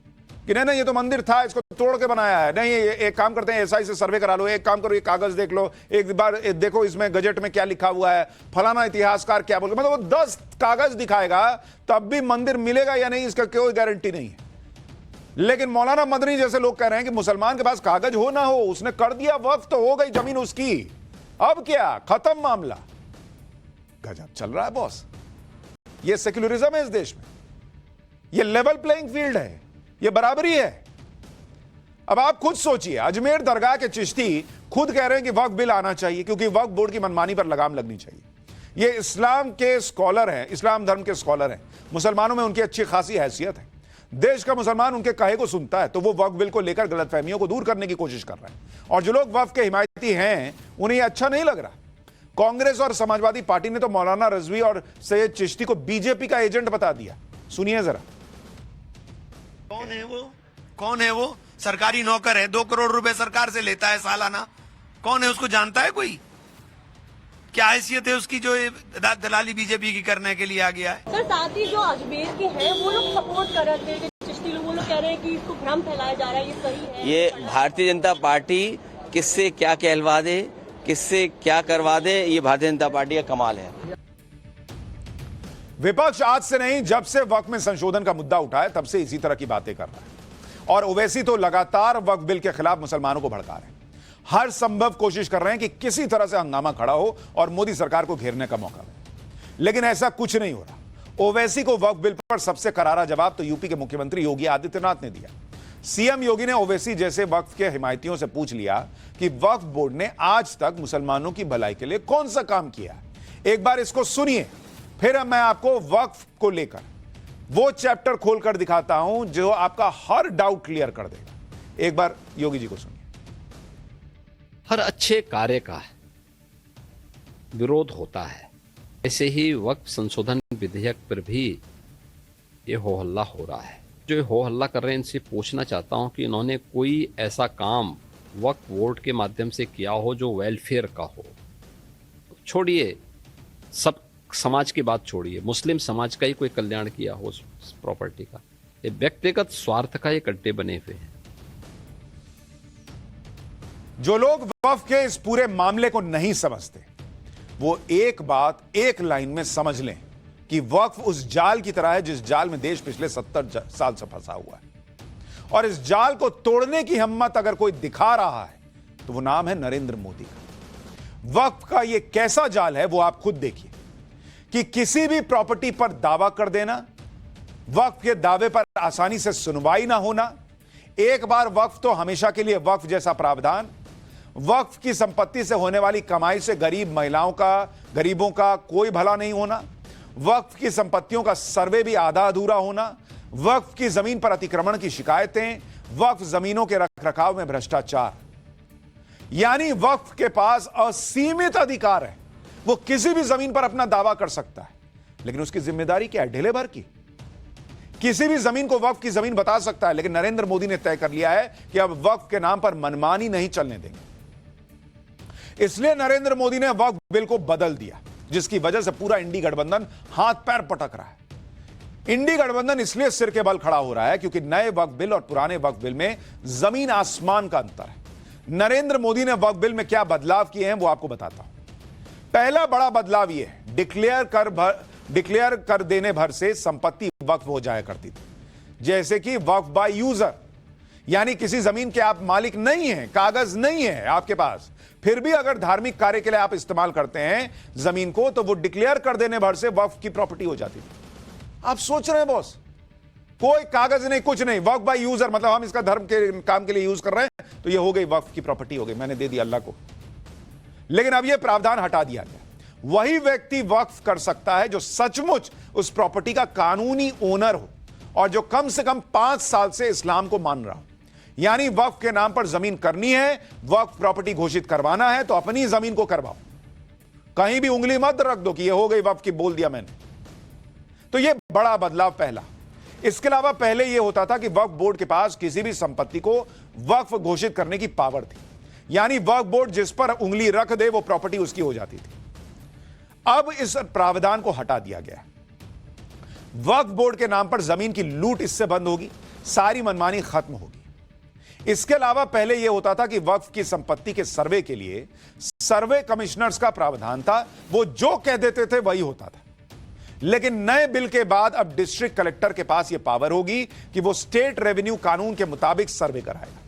कि नहीं ये तो मंदिर था, इसको तोड़ के बनाया है। नहीं, एक काम करते हैं, एसआई से सर्वे करा लो, एक काम करो ये कागज देख लो, एक बार देखो इसमें गजट में क्या लिखा हुआ है, फलाना इतिहासकार क्या बोल, मतलब वो 10 कागज दिखाएगा तब भी मंदिर मिलेगा या नहीं इसका कोई गारंटी नहीं है। लेकिन मौलाना मदनी जैसे लोग कह रहे हैं कि मुसलमान के पास कागज हो ना हो, उसने कर दिया वक्फ तो हो गई जमीन उसकी, अब क्या, खत्म मामला। गजब चल रहा है बॉस। ये सेक्युलरिज्म है इस देश में, ये लेवल प्लेइंग फील्ड है, ये बराबरी है। अब आप खुद सोचिए, अजमेर दरगाह के चिश्ती खुद कह रहे हैं कि वक्फ बिल आना चाहिए क्योंकि वक्फ बोर्ड की मनमानी पर लगाम लगनी चाहिए। ये इस्लाम के स्कॉलर हैं, इस्लाम धर्म के स्कॉलर हैं, मुसलमानों में उनकी अच्छी खासी हैसियत है, देश का मुसलमान उनके कहे को सुनता है, तो वो वक्फ बिल को लेकर गलतफहमियों को दूर करने की कोशिश कर रहे हैं। और जो लोग वक्फ के हिमायती हैं उन्हें यह अच्छा नहीं लग रहा। कांग्रेस और समाजवादी पार्टी ने तो मौलाना रजवी और सैयद चिश्ती को बीजेपी का एजेंट बता दिया। सुनिए जरा। कौन है वो? कौन है वो? सरकारी नौकर है, 2 करोड़ रुपए सरकार से लेता है सालाना। कौन है, उसको जानता है कोई? क्या हैसियत है उसकी जो दलाली बीजेपी की करने के लिए आ गया है? सर साथ ही जो अजमेर के हैं वो लोग सपोर्ट कर रहे थे, चिश्ती लोग, वो लोग कह रहे हैं कि इसको भ्रम फैलाया जा रहा है, ये सही है। ये भारतीय जनता पार्टी किससे क्या कहलवा दे, किससे क्या करवा दे, ये भारतीय जनता पार्टी का कमाल है। विपक्ष आज से नहीं, जब से वक्फ में संशोधन का मुद्दा उठा है तब से इसी तरह की बातें कर रहा है। और ओवैसी तो लगातार वक्फ बिल के खिलाफ मुसलमानों को भड़का रहे हैं, हर संभव कोशिश कर रहे हैं कि किसी तरह से हंगामा खड़ा हो और मोदी सरकार को घेरने का मौका मिले, लेकिन ऐसा कुछ नहीं हो रहा। ओवैसी को वक्फ बिल पर सबसे करारा जवाब तो यूपी के मुख्यमंत्री योगी आदित्यनाथ ने दिया। सीएम योगी ने ओवैसी जैसे वक्फ के हिमायतियों से पूछ लिया कि वक्फ बोर्ड ने आज तक मुसलमानों की भलाई के लिए कौन सा काम किया। एक बार इसको सुनिए, फिर मैं आपको वक्फ को लेकर वो चैप्टर खोलकर दिखाता हूं जो आपका हर डाउट क्लियर कर देगा। एक बार योगी जी को सुनिए। हर अच्छे कार्य का विरोध होता है, ऐसे ही वक्फ संशोधन विधेयक पर भी ये हो हल्ला हो रहा है। जो हो हल्ला कर रहे हैं इनसे पूछना चाहता हूं कि इन्होंने कोई ऐसा काम वक्फ बोर्ड के माध्यम से किया हो जो वेलफेयर का हो। छोड़िए, सब समाज की बात छोड़िए, मुस्लिम समाज का ही कोई कल्याण किया हो उस प्रॉपर्टी का। ये व्यक्तिगत स्वार्थ का ये कट्टे बने हुए हैं। जो लोग वक्फ के इस पूरे मामले को नहीं समझते वो एक बात एक लाइन में समझ लें कि वक्फ उस जाल की तरह है जिस जाल में देश पिछले 70 साल से फंसा हुआ है, और इस जाल को तोड़ने की हिम्मत अगर कोई दिखा रहा है तो वो नाम है नरेंद्र मोदी का। वक्फ का ये कैसा जाल है वो आप खुद देखिए कि किसी भी प्रॉपर्टी पर दावा कर देना, वक्फ के दावे पर आसानी से सुनवाई ना होना, एक बार वक्फ तो हमेशा के लिए वक्फ जैसा प्रावधान, वक्फ की संपत्ति से होने वाली कमाई से गरीब महिलाओं का, गरीबों का कोई भला नहीं होना, वक्फ की संपत्तियों का सर्वे भी आधा अधूरा होना, वक्फ की जमीन पर अतिक्रमण की शिकायतें, वक्फ जमीनों के रखरखाव में भ्रष्टाचार। यानी वक्फ के पास असीमित अधिकार है, वो किसी भी जमीन पर अपना दावा कर सकता है, लेकिन उसकी जिम्मेदारी क्या है? ढीले भर की। किसी भी जमीन को वक्फ की जमीन बता सकता है, लेकिन नरेंद्र मोदी ने तय कर लिया है कि अब वक्फ के नाम पर मनमानी नहीं चलने देंगे। इसलिए नरेंद्र मोदी ने वक्फ बिल को बदल दिया, जिसकी वजह से पूरा इंडी गठबंधन हाथ पैर पटक रहा है। इंडी गठबंधन इसलिए सिर के बल खड़ा हो रहा है क्योंकि नए वक्फ बिल और पुराने वक्फ बिल में जमीन आसमान का अंतर है। नरेंद्र मोदी ने वक्फ बिल में क्या बदलाव किए हैं वो आपको बताता हूं। पहला बड़ा बदलाव यह है, डिक्लेयर कर देने भर से संपत्ति वक्फ हो जाया करती थी, जैसे कि वक्फ बाय यूजर, यानी किसी जमीन के आप मालिक नहीं हैं, कागज नहीं है आपके पास, फिर भी अगर धार्मिक कार्य के लिए आप इस्तेमाल करते हैं जमीन को, तो वो डिक्लेयर कर देने भर से वक्फ की प्रॉपर्टी हो जाती थी। आप सोच रहे हैं बॉस, कोई कागज नहीं, कुछ नहीं, वक्फ बाय यूजर, मतलब हम इसका धर्म के काम के लिए यूज कर रहे हैं तो ये हो गई वक्फ की प्रॉपर्टी हो गई, मैंने दे दिया अल्लाह को। लेकिन अब यह प्रावधान हटा दिया गया। वही व्यक्ति वक्फ कर सकता है जो सचमुच उस प्रॉपर्टी का कानूनी ओनर हो और जो कम से कम 5 साल से इस्लाम को मान रहा हो। यानी वक्फ के नाम पर जमीन करनी है, वक्फ प्रॉपर्टी घोषित करवाना है तो अपनी जमीन को करवाओ, कहीं भी उंगली मत रख दो कि यह हो गई वक्फ की, बोल दिया मैंने। तो यह बड़ा बदलाव पहला। इसके अलावा पहले यह होता था कि वक्फ बोर्ड के पास किसी भी संपत्ति को वक्फ घोषित करने की पावर थी, यानी वक्फ बोर्ड जिस पर उंगली रख दे वो प्रॉपर्टी उसकी हो जाती थी। अब इस प्रावधान को हटा दिया गया। वक्फ बोर्ड के नाम पर जमीन की लूट इससे बंद होगी, सारी मनमानी खत्म होगी। इसके अलावा पहले यह होता था कि वक्फ की संपत्ति के सर्वे के लिए सर्वे कमिश्नर्स का प्रावधान था, वो जो कह देते थे वही होता था। लेकिन नए बिल के बाद अब डिस्ट्रिक्ट कलेक्टर के पास यह पावर होगी कि वो स्टेट रेवेन्यू कानून के मुताबिक सर्वे कराएगा।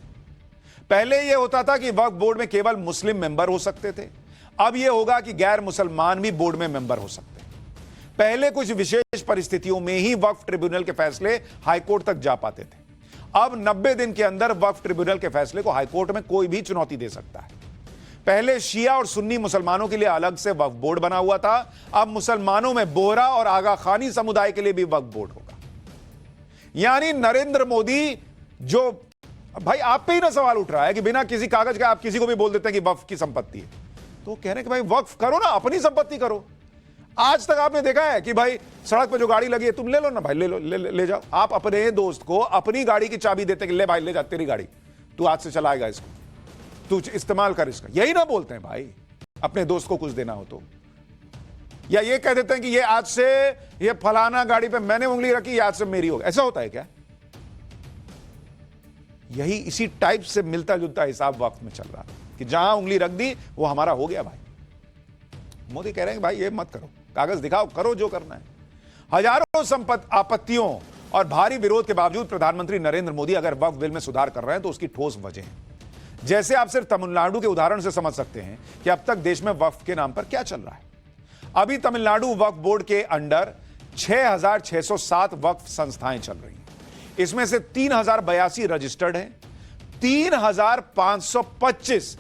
पहले यह होता था कि वक्फ बोर्ड में केवल मुस्लिम मेंबर हो सकते थे, अब यह होगा कि गैर मुसलमान भी बोर्ड में मेंबर हो सकते हैं। पहले कुछ विशेष परिस्थितियों में ही वक्फ ट्रिब्यूनल के फैसले हाईकोर्ट तक जा पाते थे, अब 90 दिन के अंदर वक्फ ट्रिब्यूनल के फैसले को हाईकोर्ट में कोई भी चुनौती दे सकता है। पहले शिया और सुन्नी मुसलमानों के लिए अलग से वक्फ बोर्ड बना हुआ था, अब मुसलमानों में बोहरा और आगा खानी समुदाय के लिए भी वक्फ बोर्ड होगा। यानी नरेंद्र मोदी, जो भाई आप पे ही ना सवाल उठ रहा है कि बिना किसी कागज का आप किसी को भी बोल देते हैं कि वक्फ की संपत्ति है, तो कह रहे हैं कि भाई वक्फ करो ना, अपनी संपत्ति करो। आज तक आपने देखा है कि भाई सड़क पर जो गाड़ी लगी है तुम ले लो ना भाई, ले जाओ। आप अपने दोस्त को अपनी गाड़ी की चाबी देते कि ले भाई ले जा, तेरी गाड़ी, तू आज से चलाएगा इसको, तू इस्तेमाल कर इसका, यही ना बोलते हैं भाई अपने दोस्त को कुछ देना हो तो। या ये कह देते हैं कि ये आज से ये फलाना गाड़ी पे मैंने उंगली रखी, आज से मेरी होगी, ऐसा होता है क्या? यही इसी टाइप से मिलता जुलता हिसाब वक्त में चल रहा है कि जहां उंगली रख दी वो हमारा हो गया भाई। मोदी कह रहे हैं भाई ये मत करो, कागज दिखाओ, करो जो करना है। हजारों आपत्तियों और भारी विरोध के बावजूद प्रधानमंत्री नरेंद्र मोदी अगर वक्फ बिल में सुधार कर रहे हैं तो उसकी ठोस वजह है। जैसे आप सिर्फ तमिलनाडु के उदाहरण से समझ सकते हैं कि अब तक देश में वक्फ के नाम पर क्या चल रहा है। अभी तमिलनाडु वक्फ बोर्ड के अंडर 6,607 वक्फ संस्थाएं चल रही हैं, इसमें से 3,082 रजिस्टर्ड हैं, 3,525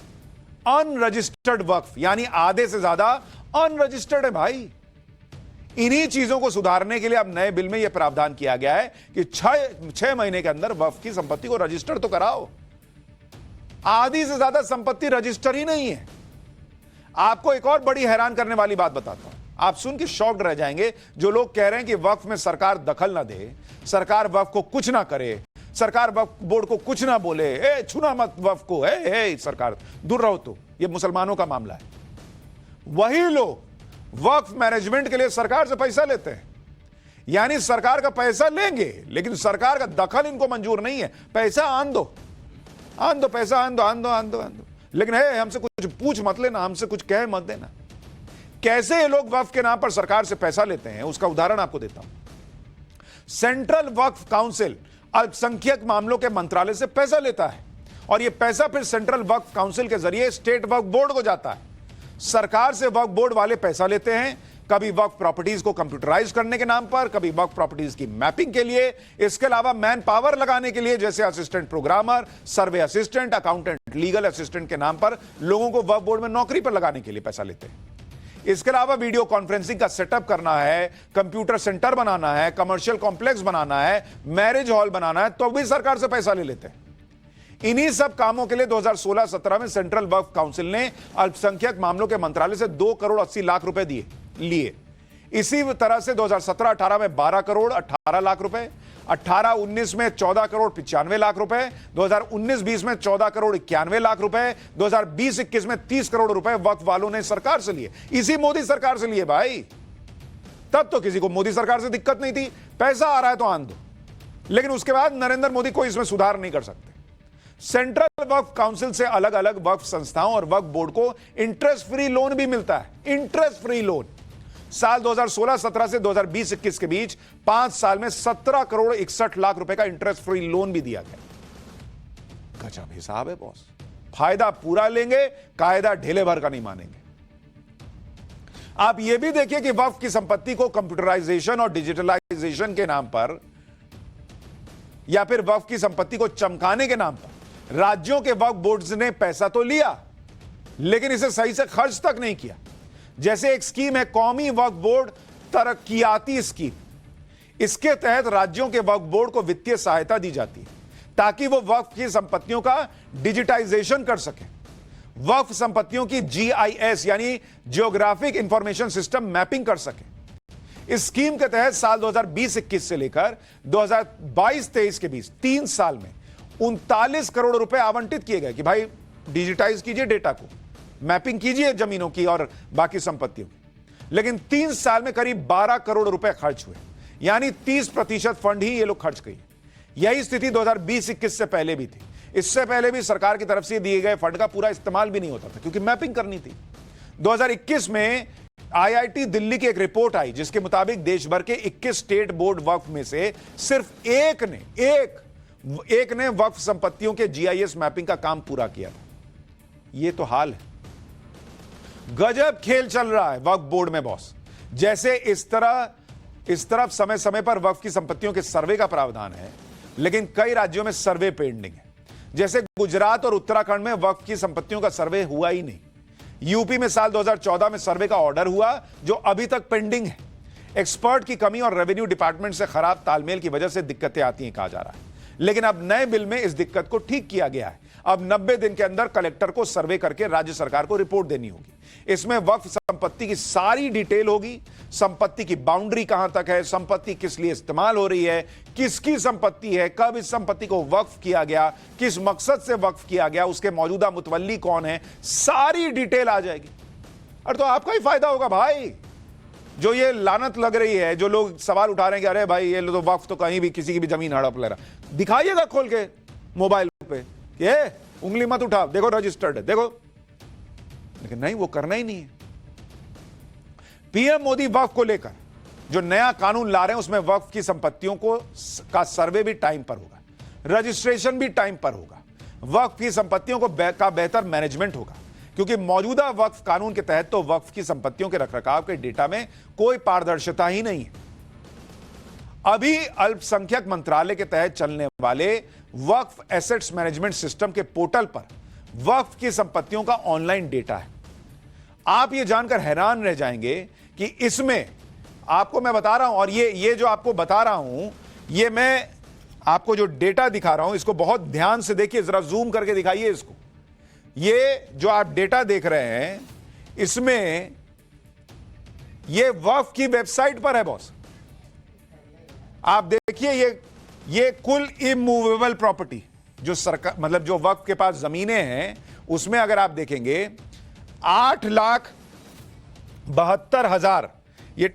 अनरजिस्टर्ड वक्फ, यानी आधे से ज्यादा अनरजिस्टर्ड है भाई। इन्हीं चीजों को सुधारने के लिए अब नए बिल में यह प्रावधान किया गया है कि 6 महीने के अंदर वक्फ की संपत्ति को रजिस्टर तो कराओ। आधी से ज्यादा संपत्ति रजिस्टर ही नहीं है। आपको एक और बड़ी हैरान करने वाली बात बताता हूं, आप सुन के शॉक्ड रह जाएंगे। जो लोग कह रहे हैं कि वक्फ में सरकार दखल ना दे, सरकार वक्फ को कुछ ना करे, सरकार वक्फ बोर्ड को कुछ ना बोले, छूना मत वक्फ को, सरकार दूर रहो, तो यह मुसलमानों का मामला है। वही लोग वक्फ मैनेजमेंट के लिए सरकार से पैसा लेते हैं, यानी सरकार का पैसा लेंगे लेकिन सरकार का दखल इनको मंजूर नहीं है। पैसा आन दो, पैसा आन दो, लेकिन हमसे कुछ पूछ मत लेना, हमसे कुछ कह मत देना। कैसे ये लोग वक्फ के नाम पर सरकार से पैसा लेते हैं उसका उदाहरण आपको देता हूं। सेंट्रल वक्फ काउंसिल अल्पसंख्यक मामलों के मंत्रालय से पैसा लेता है और यह पैसा फिर सेंट्रल वक्फ काउंसिल के जरिए स्टेट वक्फ बोर्ड को जाता है। सरकार से वक्फ बोर्ड वाले पैसा लेते हैं, कभी वक्फ प्रॉपर्टीज को कंप्यूटराइज करने के नाम पर, कभी वक्फ प्रॉपर्टीज की मैपिंग के लिए, इसके अलावा मैन पावर लगाने के लिए, जैसे असिस्टेंट प्रोग्रामर, सर्वे असिस्टेंट, अकाउंटेंट, लीगल असिस्टेंट के नाम पर लोगों को वक्फ बोर्ड में नौकरी पर लगाने के लिए पैसा लेते हैं। इसके अलावा वीडियो कॉन्फ्रेंसिंग का सेटअप करना है, कंप्यूटर सेंटर बनाना है, कमर्शियल कॉम्प्लेक्स बनाना है, मैरिज हॉल बनाना है, तो भी सरकार से पैसा ले लेते हैं। इन्हीं सब कामों के लिए 2016-17 में सेंट्रल वक्फ काउंसिल ने अल्पसंख्यक मामलों के मंत्रालय से 2 करोड़ 80 लाख रुपए लिए। इसी तरह से 2017-18 में 12 करोड़ 18 लाख रुपए, 18-19 में 14 करोड़ 95 लाख रुपए, 2019-20 में 14 करोड़ 91 लाख रुपए, 2020-21 में 30 करोड़ रुपए वक्फ वालों ने सरकार से लिए, इसी मोदी सरकार से लिए भाई। तब तो किसी को मोदी सरकार से दिक्कत नहीं थी, पैसा आ रहा है तो आन दो। लेकिन उसके बाद नरेंद्र मोदी कोई इसमें सुधार नहीं कर सकते। सेंट्रल वक्फ काउंसिल से अलग अलग वक्फ संस्थाओं और वक्फ बोर्ड को इंटरेस्ट फ्री लोन भी मिलता है, इंटरेस्ट फ्री लोन। साल 2016-17 से 2020-21 के बीच 5 साल में 17 करोड़ 61 लाख रुपए का इंटरेस्ट फ्री लोन भी दिया गया। गजब हिसाब है बॉस, फायदा पूरा लेंगे, कायदा ढेले भर का नहीं मानेंगे। आप यह भी देखिए कि वक्फ की संपत्ति को कंप्यूटराइजेशन और डिजिटलाइजेशन के नाम पर या फिर वक्फ की संपत्ति को चमकाने के नाम पर राज्यों के वक्फ बोर्ड्स ने पैसा तो लिया, लेकिन इसे सही से खर्च तक नहीं किया। जैसे एक स्कीम है कौमी वक्फ बोर्ड तरक्कियाती स्कीम, इसके तहत राज्यों के वक्फ बोर्ड को वित्तीय सहायता दी जाती है ताकि वो वक्फ की संपत्तियों का डिजिटाइजेशन कर सके, वक्फ संपत्तियों की GIS यानी जियोग्राफिक इंफॉर्मेशन सिस्टम मैपिंग कर सके। इस स्कीम के तहत साल 2020-21 से लेकर 2022-23 के बीच 3 साल में 39 करोड़ रुपए आवंटित किए गए कि भाई डिजिटाइज कीजिए डेटा को, मैपिंग कीजिए जमीनों की और बाकी संपत्तियों की। लेकिन 3 साल में करीब 12 करोड़ रुपए खर्च हुए, यानी 30% फंड ही ये लोग खर्च किए। यही स्थिति 2020-21 से पहले भी थी। इससे पहले भी सरकार की तरफ से दिए गए फंड का पूरा इस्तेमाल भी नहीं होता था क्योंकि मैपिंग करनी थी। 2021 में IIT दिल्ली की एक रिपोर्ट आई जिसके मुताबिक देश भर के 21 स्टेट बोर्ड वक्फ में से सिर्फ एक ने वक्फ संपत्तियों के GIS मैपिंग का काम पूरा किया था। यह तो हाल है। गजब खेल चल रहा है वक्फ बोर्ड में बॉस। जैसे इस तरफ समय समय पर वक्फ की संपत्तियों के सर्वे का प्रावधान है, लेकिन कई राज्यों में सर्वे पेंडिंग है। जैसे गुजरात और उत्तराखंड में वक्फ की संपत्तियों का सर्वे हुआ ही नहीं। यूपी में साल 2014 में सर्वे का ऑर्डर हुआ जो अभी तक पेंडिंग है। एक्सपर्ट की कमी और रेवेन्यू डिपार्टमेंट से खराब तालमेल की वजह से दिक्कतें आती हैं कहा जा रहा है, लेकिन अब नए बिल में इस दिक्कत को ठीक किया गया है। अब 90 दिन के अंदर कलेक्टर को सर्वे करके राज्य सरकार को रिपोर्ट देनी होगी। इसमें वक्फ संपत्ति की सारी डिटेल होगी, संपत्ति की बाउंड्री कहां तक है, संपत्ति किस लिए इस्तेमाल हो रही है, किसकी संपत्ति है, कब इस संपत्ति को वक्फ किया गया, किस मकसद से वक्फ किया गया, उसके मौजूदा मुतवल्ली कौन है, सारी डिटेल आ जाएगी। और तो आपका ही फायदा होगा भाई। जो ये लानत लग रही है, जो लोग सवाल उठा रहे हैं कि अरे भाई ये तो वक्फ तो कहीं भी किसी की भी जमीन हड़प ले रहा, दिखाइएगा खोल के मोबाइल पे, ये उंगली मत उठा, देखो रजिस्टर्ड है, देखो। लेकिन नहीं, वो करना ही नहीं है। पीएम मोदी वक्फ को लेकर जो नया कानून ला रहे हैं उसमें वक्फ की संपत्तियों का सर्वे भी टाइम पर होगा, रजिस्ट्रेशन भी टाइम पर होगा, वक्फ की संपत्तियों का बेहतर मैनेजमेंट होगा, क्योंकि मौजूदा वक्फ कानून के तहत तो वक्फ की संपत्तियों के रखरखाव के डेटा में कोई पारदर्शिता ही नहीं है। अभी अल्पसंख्यक मंत्रालय के तहत चलने वाले वक्फ एसेट्स मैनेजमेंट सिस्टम के पोर्टल पर वक्फ की संपत्तियों का ऑनलाइन डेटा है। आप ये जानकर हैरान रह जाएंगे कि इसमें आपको मैं बता रहा हूं, और ये जो आपको बता रहा हूं, ये मैं आपको जो डेटा दिखा रहा हूं इसको बहुत ध्यान से देखिए, जरा जूम करके दिखाइए इसको। ये जो आप डेटा देख रहे हैं इसमें ये वक्फ की वेबसाइट पर है बॉस। आप देखिए ये कुल इमूवेबल प्रॉपर्टी जो सरकार, मतलब जो वक्फ के पास जमीनें हैं, उसमें अगर आप देखेंगे 8,72,000, ये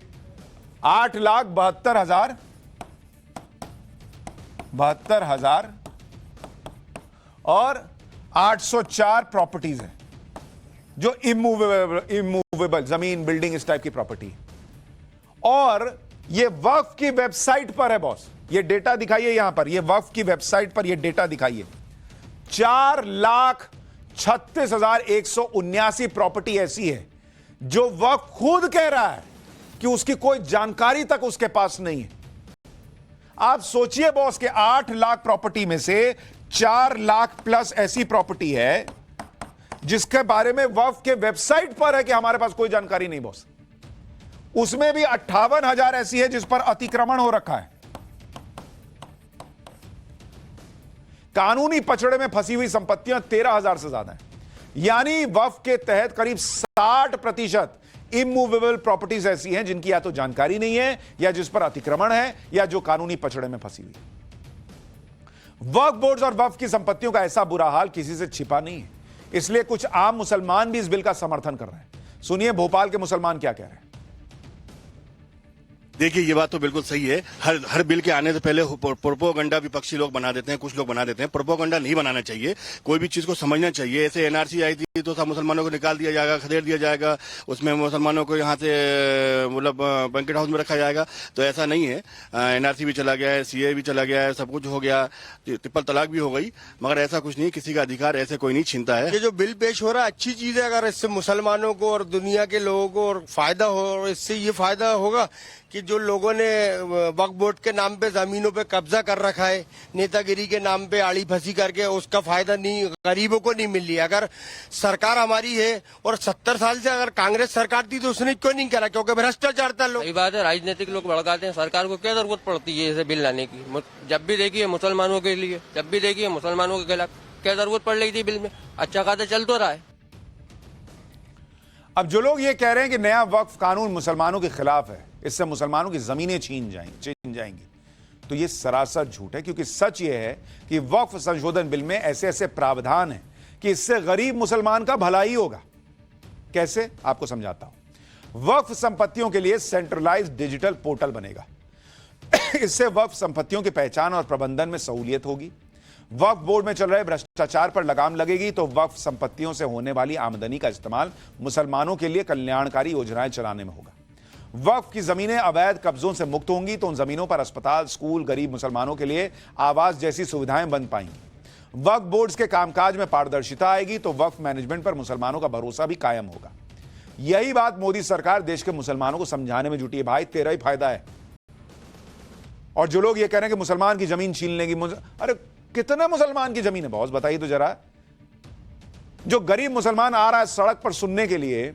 8,72,000 और 804 प्रॉपर्टीज हैं जो इमूवेबल जमीन, बिल्डिंग, इस टाइप की प्रॉपर्टी। और ये वक्फ की वेबसाइट पर है बॉस। ये डेटा दिखाइए यहां पर, ये वक्फ की वेबसाइट पर ये डेटा दिखाइए। 4,36,179 प्रॉपर्टी ऐसी है जो वक्फ खुद कह रहा है कि उसकी कोई जानकारी तक उसके पास नहीं है। आप सोचिए बॉस कि 8 लाख प्रॉपर्टी में से 4 लाख प्लस ऐसी प्रॉपर्टी है जिसके बारे में वक्फ के वेबसाइट पर है कि हमारे पास कोई जानकारी नहीं बॉस। उसमें भी 58,000 ऐसी है जिस पर अतिक्रमण हो रखा है। कानूनी पचड़े में फंसी हुई संपत्तियां 13,000 से ज्यादा हैं। यानी वक्फ के तहत करीब 60% इमूवेबल प्रॉपर्टीज ऐसी हैं जिनकी या तो जानकारी नहीं है या जिस पर अतिक्रमण है या जो कानूनी पचड़े में फंसी हुई है। वक्फ बोर्ड और वक्फ की संपत्तियों का ऐसा बुरा हाल किसी से छिपा नहीं है, इसलिए कुछ आम मुसलमान भी इस बिल का समर्थन कर रहे हैं। सुनिए भोपाल के मुसलमान क्या कह रहे हैं। देखिए, ये बात तो बिल्कुल सही है। हर बिल के आने से पहले प्रोपोगंडा विपक्षी लोग बना देते हैं, कुछ लोग बना देते हैं। प्रोपोगंडा नहीं बनाना चाहिए, कोई भी चीज को समझना चाहिए। ऐसे एनआरसी आई थी तो सब मुसलमानों को निकाल दिया जाएगा, खदेड़ दिया जाएगा, उसमें मुसलमानों को यहाँ से मतलब बैंकेट हाउस में रखा जाएगा, तो ऐसा नहीं है। एनआरसी भी चला गया है, सीए भी चला गया है, सब कुछ हो गया, ट्रिपल तलाक भी हो गई, मगर ऐसा कुछ नहीं, किसी का अधिकार ऐसे कोई नहीं छीनता है। ये जो बिल पेश हो रहा है अच्छी चीज है, अगर इससे मुसलमानों को और दुनिया के लोगों को और फायदा हो, और इससे ये फायदा होगा कि जो लोगों ने वक्फ बोर्ड के नाम पे जमीनों पे कब्जा कर रखा है, नेतागिरी के नाम पे आड़ी फंसी करके, उसका फायदा नहीं गरीबों को नहीं मिल रही। अगर सरकार हमारी है और 70 साल से अगर कांग्रेस सरकार थी तो उसने क्यों नहीं करा? क्योंकि भ्रष्टाचार था। लोग, सही बात है, राजनीतिक लोग भड़काते हैं। सरकार को क्या जरूरत पड़ती है ऐसे बिल लाने की? जब भी देखिए मुसलमानों के लिए, जब भी देखिए मुसलमानों के खिलाफ, क्या जरूरत पड़ रही थी बिल में? अच्छा खासा चल तो रहा है। अब जो लोग ये कह रहे हैं कि नया वक्फ कानून मुसलमानों के खिलाफ है, इससे मुसलमानों की जमीनें छीन जाएंगी, तो ये सरासर झूठ है। क्योंकि सच ये है कि वक्फ संशोधन बिल में ऐसे ऐसे प्रावधान हैं कि इससे गरीब मुसलमान का भला ही होगा। कैसे, आपको समझाता हूं। वक्फ संपत्तियों के लिए सेंट्रलाइज्ड डिजिटल पोर्टल बनेगा। इससे वक्फ संपत्तियों की पहचान और प्रबंधन में सहूलियत होगी। वक्फ बोर्ड में चल रहे भ्रष्टाचार पर लगाम लगेगी तो वक्फ संपत्तियों से होने वाली आमदनी का इस्तेमाल मुसलमानों के लिए कल्याणकारी योजनाएं चलाने में होगा। वक्फ की जमीनें अवैध कब्जों से मुक्त होंगी तो उन जमीनों पर अस्पताल, स्कूल, गरीब मुसलमानों के लिए आवास जैसी सुविधाएं बन पाएंगी। वक्फ बोर्ड के कामकाज में पारदर्शिता आएगी तो वक्फ मैनेजमेंट पर मुसलमानों का भरोसा भी कायम होगा। यही बात मोदी सरकार देश के मुसलमानों को समझाने में जुटी है। भाई, तेरा ही फायदा है। और जो लोग ये कह रहे हैं कि मुसलमान की जमीन छीन लेंगी, अरे कितने मुसलमान की जमीन है बॉस, बताइए तो जरा। जो गरीब मुसलमान आ रहा है सड़क पर सुनने के लिए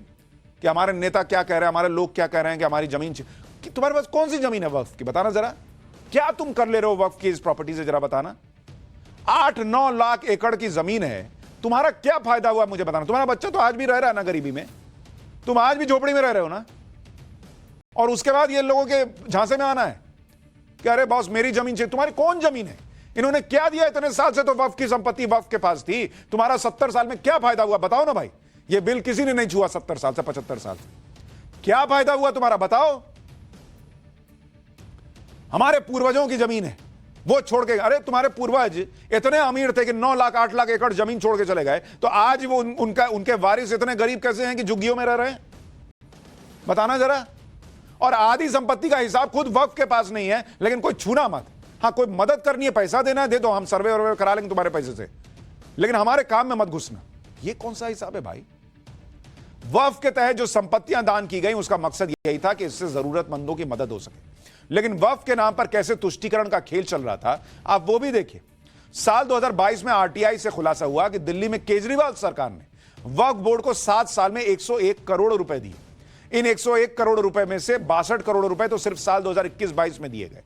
कि हमारे नेता क्या कह रहे हैं, हमारे लोग क्या कह रहे हैं कि हमारी जमीन, कि तुम्हारे पास कौन सी जमीन है वक्फ की, बताना जरा। क्या तुम कर ले रहे हो वक्फ की इस प्रॉपर्टी से, जरा बताना। 8-9 लाख एकड़ की जमीन है, तुम्हारा क्या फायदा हुआ मुझे बताना। तुम्हारा बच्चा तो आज भी रह रहा है ना गरीबी में, तुम आज भी झोपड़ी में रह रहे हो ना, और उसके बाद ये लोगों के झांसे में आना है कि अरे बॉस मेरी जमीन चाहिए। तुम्हारी कौन जमीन है? इन्होंने क्या दिया? इतने साल से तो वक्फ की संपत्ति वक्फ के पास थी। तुम्हारा 70 साल में क्या फायदा हुआ, बताओ ना भाई। ये बिल किसी ने नहीं छुआ 70 साल से, 75 साल से। क्या फायदा हुआ तुम्हारा, बताओ। हमारे पूर्वजों की जमीन है, वो छोड़ के, अरे तुम्हारे पूर्वज इतने अमीर थे कि 9 लाख 8 लाख एकड़ जमीन छोड़ के चले गए, तो आज वो उनके वारिस इतने गरीब कैसे हैं कि झुग्गियों में रह रहे हैं, बताना जरा। और आधी संपत्ति का हिसाब खुद वक्फ के पास नहीं है, लेकिन कोई छूना मत। हाँ, कोई मदद करनी है, पैसा देना है, दे दो, हम सर्वे वर्वे करा लेंगे तुम्हारे पैसे से, लेकिन हमारे काम में मत घुसना। ये कौन सा हिसाब है भाई? वक्फ के तहत जो संपत्तियां दान की गई उसका मकसद यही था कि इससे जरूरतमंदों की मदद हो सके, लेकिन वक्फ के नाम पर कैसे तुष्टीकरण का खेल चल रहा था आप वो भी देखिए। साल 2022 में आरटीआई से खुलासा हुआ कि दिल्ली में केजरीवाल सरकार ने वक्फ बोर्ड को 7 साल में 101 करोड़ रुपए दिए। इन 101 करोड़ रुपए में से 62 करोड़ रुपए तो सिर्फ साल 2021-22 में दिए गए,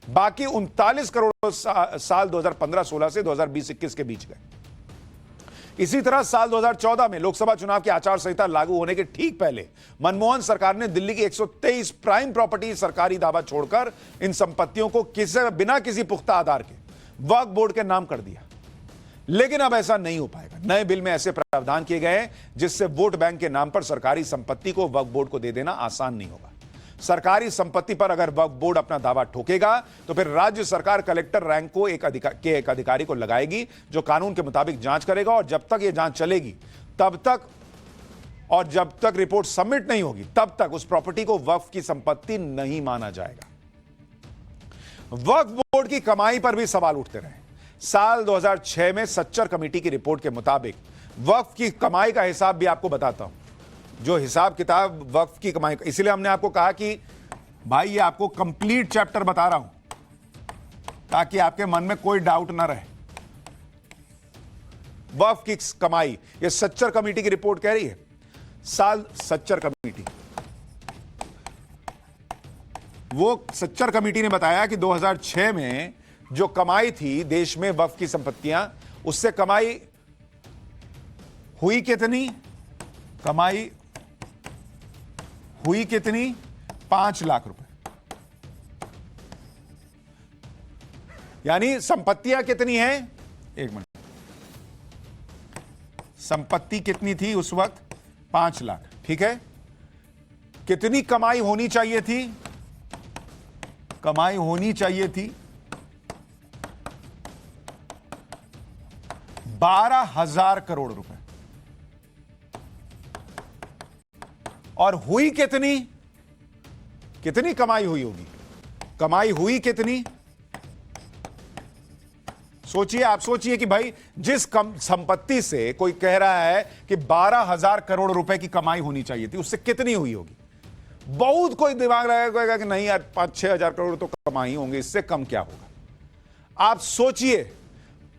बाकी 39 करोड़ साल 2015-16 से 2020-21 के बीच गए। इसी तरह साल 2014 में लोकसभा चुनाव की आचार संहिता लागू होने के ठीक पहले मनमोहन सरकार ने दिल्ली की 123 प्राइम प्रॉपर्टी सरकारी दावा छोड़कर इन संपत्तियों को बिना किसी पुख्ता आधार के वक्फ बोर्ड के नाम कर दिया। लेकिन अब ऐसा नहीं हो पाएगा। नए बिल में ऐसे प्रावधान किए गए हैं जिससे वोट बैंक के नाम पर सरकारी संपत्ति को वक्फ बोर्ड को दे देना आसान नहीं होगा। सरकारी संपत्ति पर अगर वक्फ बोर्ड अपना दावा ठोकेगा तो फिर राज्य सरकार कलेक्टर रैंक को एक अधिकारी को लगाएगी जो कानून के मुताबिक जांच करेगा, और जब तक यह जांच चलेगी तब तक, और जब तक रिपोर्ट सबमिट नहीं होगी तब तक उस प्रॉपर्टी को वक्फ की संपत्ति नहीं माना जाएगा। वक्फ बोर्ड की कमाई पर भी सवाल उठते रहे। साल 2006 में सच्चर कमेटी की रिपोर्ट के मुताबिक वक्फ की कमाई का हिसाब भी आपको बताता हूं, जो हिसाब किताब वक्फ की कमाई, इसलिए हमने आपको कहा कि भाई ये आपको कंप्लीट चैप्टर बता रहा हूं ताकि आपके मन में कोई डाउट ना रहे। वक्फ की कमाई, ये सच्चर कमेटी की रिपोर्ट कह रही है। सच्चर कमेटी ने बताया कि 2006 में जो कमाई थी देश में वक्फ की संपत्तियां, उससे कमाई हुई कितनी? कमाई हुई कितनी? 5 लाख रुपए। यानी संपत्तियां कितनी हैं? एक मिनट, संपत्ति कितनी थी उस वक्त? 5 लाख। ठीक है, कितनी कमाई होनी चाहिए थी? कमाई होनी चाहिए थी 12,000 करोड़ रुपए। और हुई कितनी? कितनी कमाई हुई होगी? कमाई हुई कितनी? सोचिए, आप सोचिए कि भाई जिस संपत्ति से कोई कह रहा है कि 12,000 करोड़ रुपए की कमाई होनी चाहिए थी, उससे कितनी हुई होगी? बहुत कोई दिमाग लगाएगा कि नहीं यार 5-6 हजार करोड़ तो कमाई होंगे, इससे कम क्या होगा? आप सोचिए,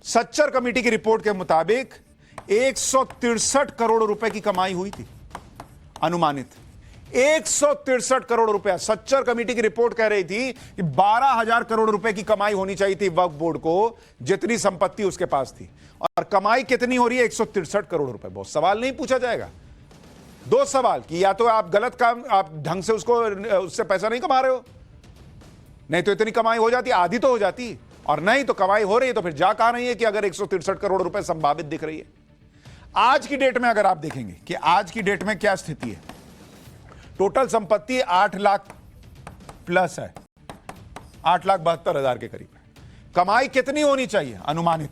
सच्चर कमेटी की रिपोर्ट के मुताबिक 163 करोड़ रुपए की कमाई हुई थी अनुमानित। 163 करोड़ रुपया। सच्चर कमेटी की रिपोर्ट कह रही थी कि 12,000 करोड़ रुपए की कमाई होनी चाहिए थी वक्फ बोर्ड को, जितनी संपत्ति उसके पास थी। और कमाई कितनी हो रही है? 163 करोड़ रुपए। बहुत सवाल नहीं पूछा जाएगा? 2 सवाल कि या तो आप गलत काम, आप ढंग से उससे पैसा नहीं कमा रहे हो, नहीं तो इतनी कमाई हो जाती, आधी तो हो जाती, और नहीं तो कमाई हो रही है तो फिर जा कहां रही है कि अगर 163 करोड़ रुपए संभावित दिख रही है। आज की डेट में अगर आप देखेंगे कि आज की डेट में क्या स्थिति है, टोटल संपत्ति 8 लाख प्लस है, 8,72,000 के करीब है। कमाई कितनी होनी चाहिए अनुमानित?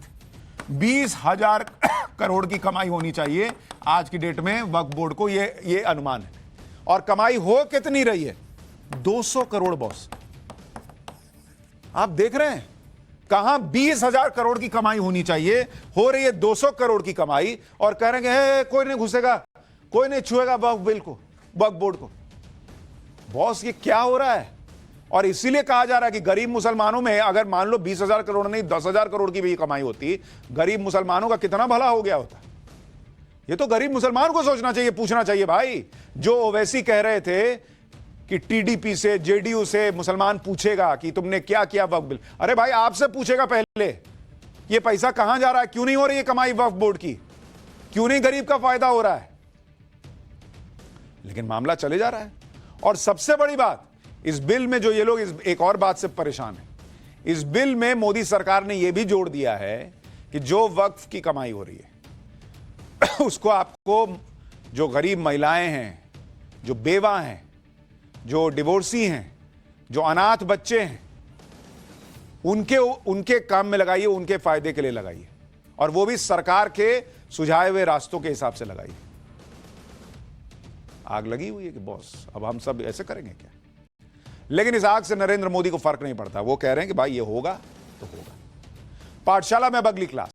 20,000 करोड़ की कमाई होनी चाहिए आज की डेट में वक्फ बोर्ड को, ये अनुमान है। और कमाई हो कितनी रही है? 200 करोड़ बॉस। आप देख रहे हैं कहां 20,000 करोड़ की कमाई होनी चाहिए, हो रही है 200 करोड़ की कमाई, और कह रहे हैं कोई नहीं घुसेगा, कोई नहीं छुएगा वक्फ बिल को, वक्फ बोर्ड को। बॉस ये क्या हो रहा है? और इसीलिए कहा जा रहा है कि गरीब मुसलमानों में अगर मान लो 20,000 करोड़ नहीं 10,000 करोड़ की भी कमाई होती, गरीब मुसलमानों का कितना भला हो गया होता। ये तो गरीब मुसलमान को सोचना चाहिए, पूछना चाहिए भाई। जो ओवैसी कह रहे थे कि टीडीपी से, जेडीयू से मुसलमान पूछेगा कि तुमने क्या किया वक्फ बिल, अरे भाई आपसे पूछेगा पहले ये पैसा कहां जा रहा है, क्यों नहीं हो रही है कमाई वक्फ बोर्ड की, क्यों नहीं गरीब का फायदा हो रहा है। लेकिन मामला चले जा रहा है। और सबसे बड़ी बात, इस बिल में जो ये लोग एक और बात से परेशान है, इस बिल में मोदी सरकार ने यह भी जोड़ दिया है कि जो वक्फ की कमाई हो रही है उसको आपको, जो गरीब महिलाएं हैं, जो बेवा हैं, जो डिवोर्सी हैं, जो अनाथ बच्चे हैं, उनके काम में लगाइए, उनके फायदे के लिए लगाइए, और वो भी सरकार के सुझाए हुए रास्तों के हिसाब से लगाइए। आग लगी हुई है कि बॉस अब हम सब ऐसे करेंगे क्या? लेकिन इस आग से नरेंद्र मोदी को फर्क नहीं पड़ता। वो कह रहे हैं कि भाई ये होगा तो होगा। पाठशाला में अब अगली क्लास।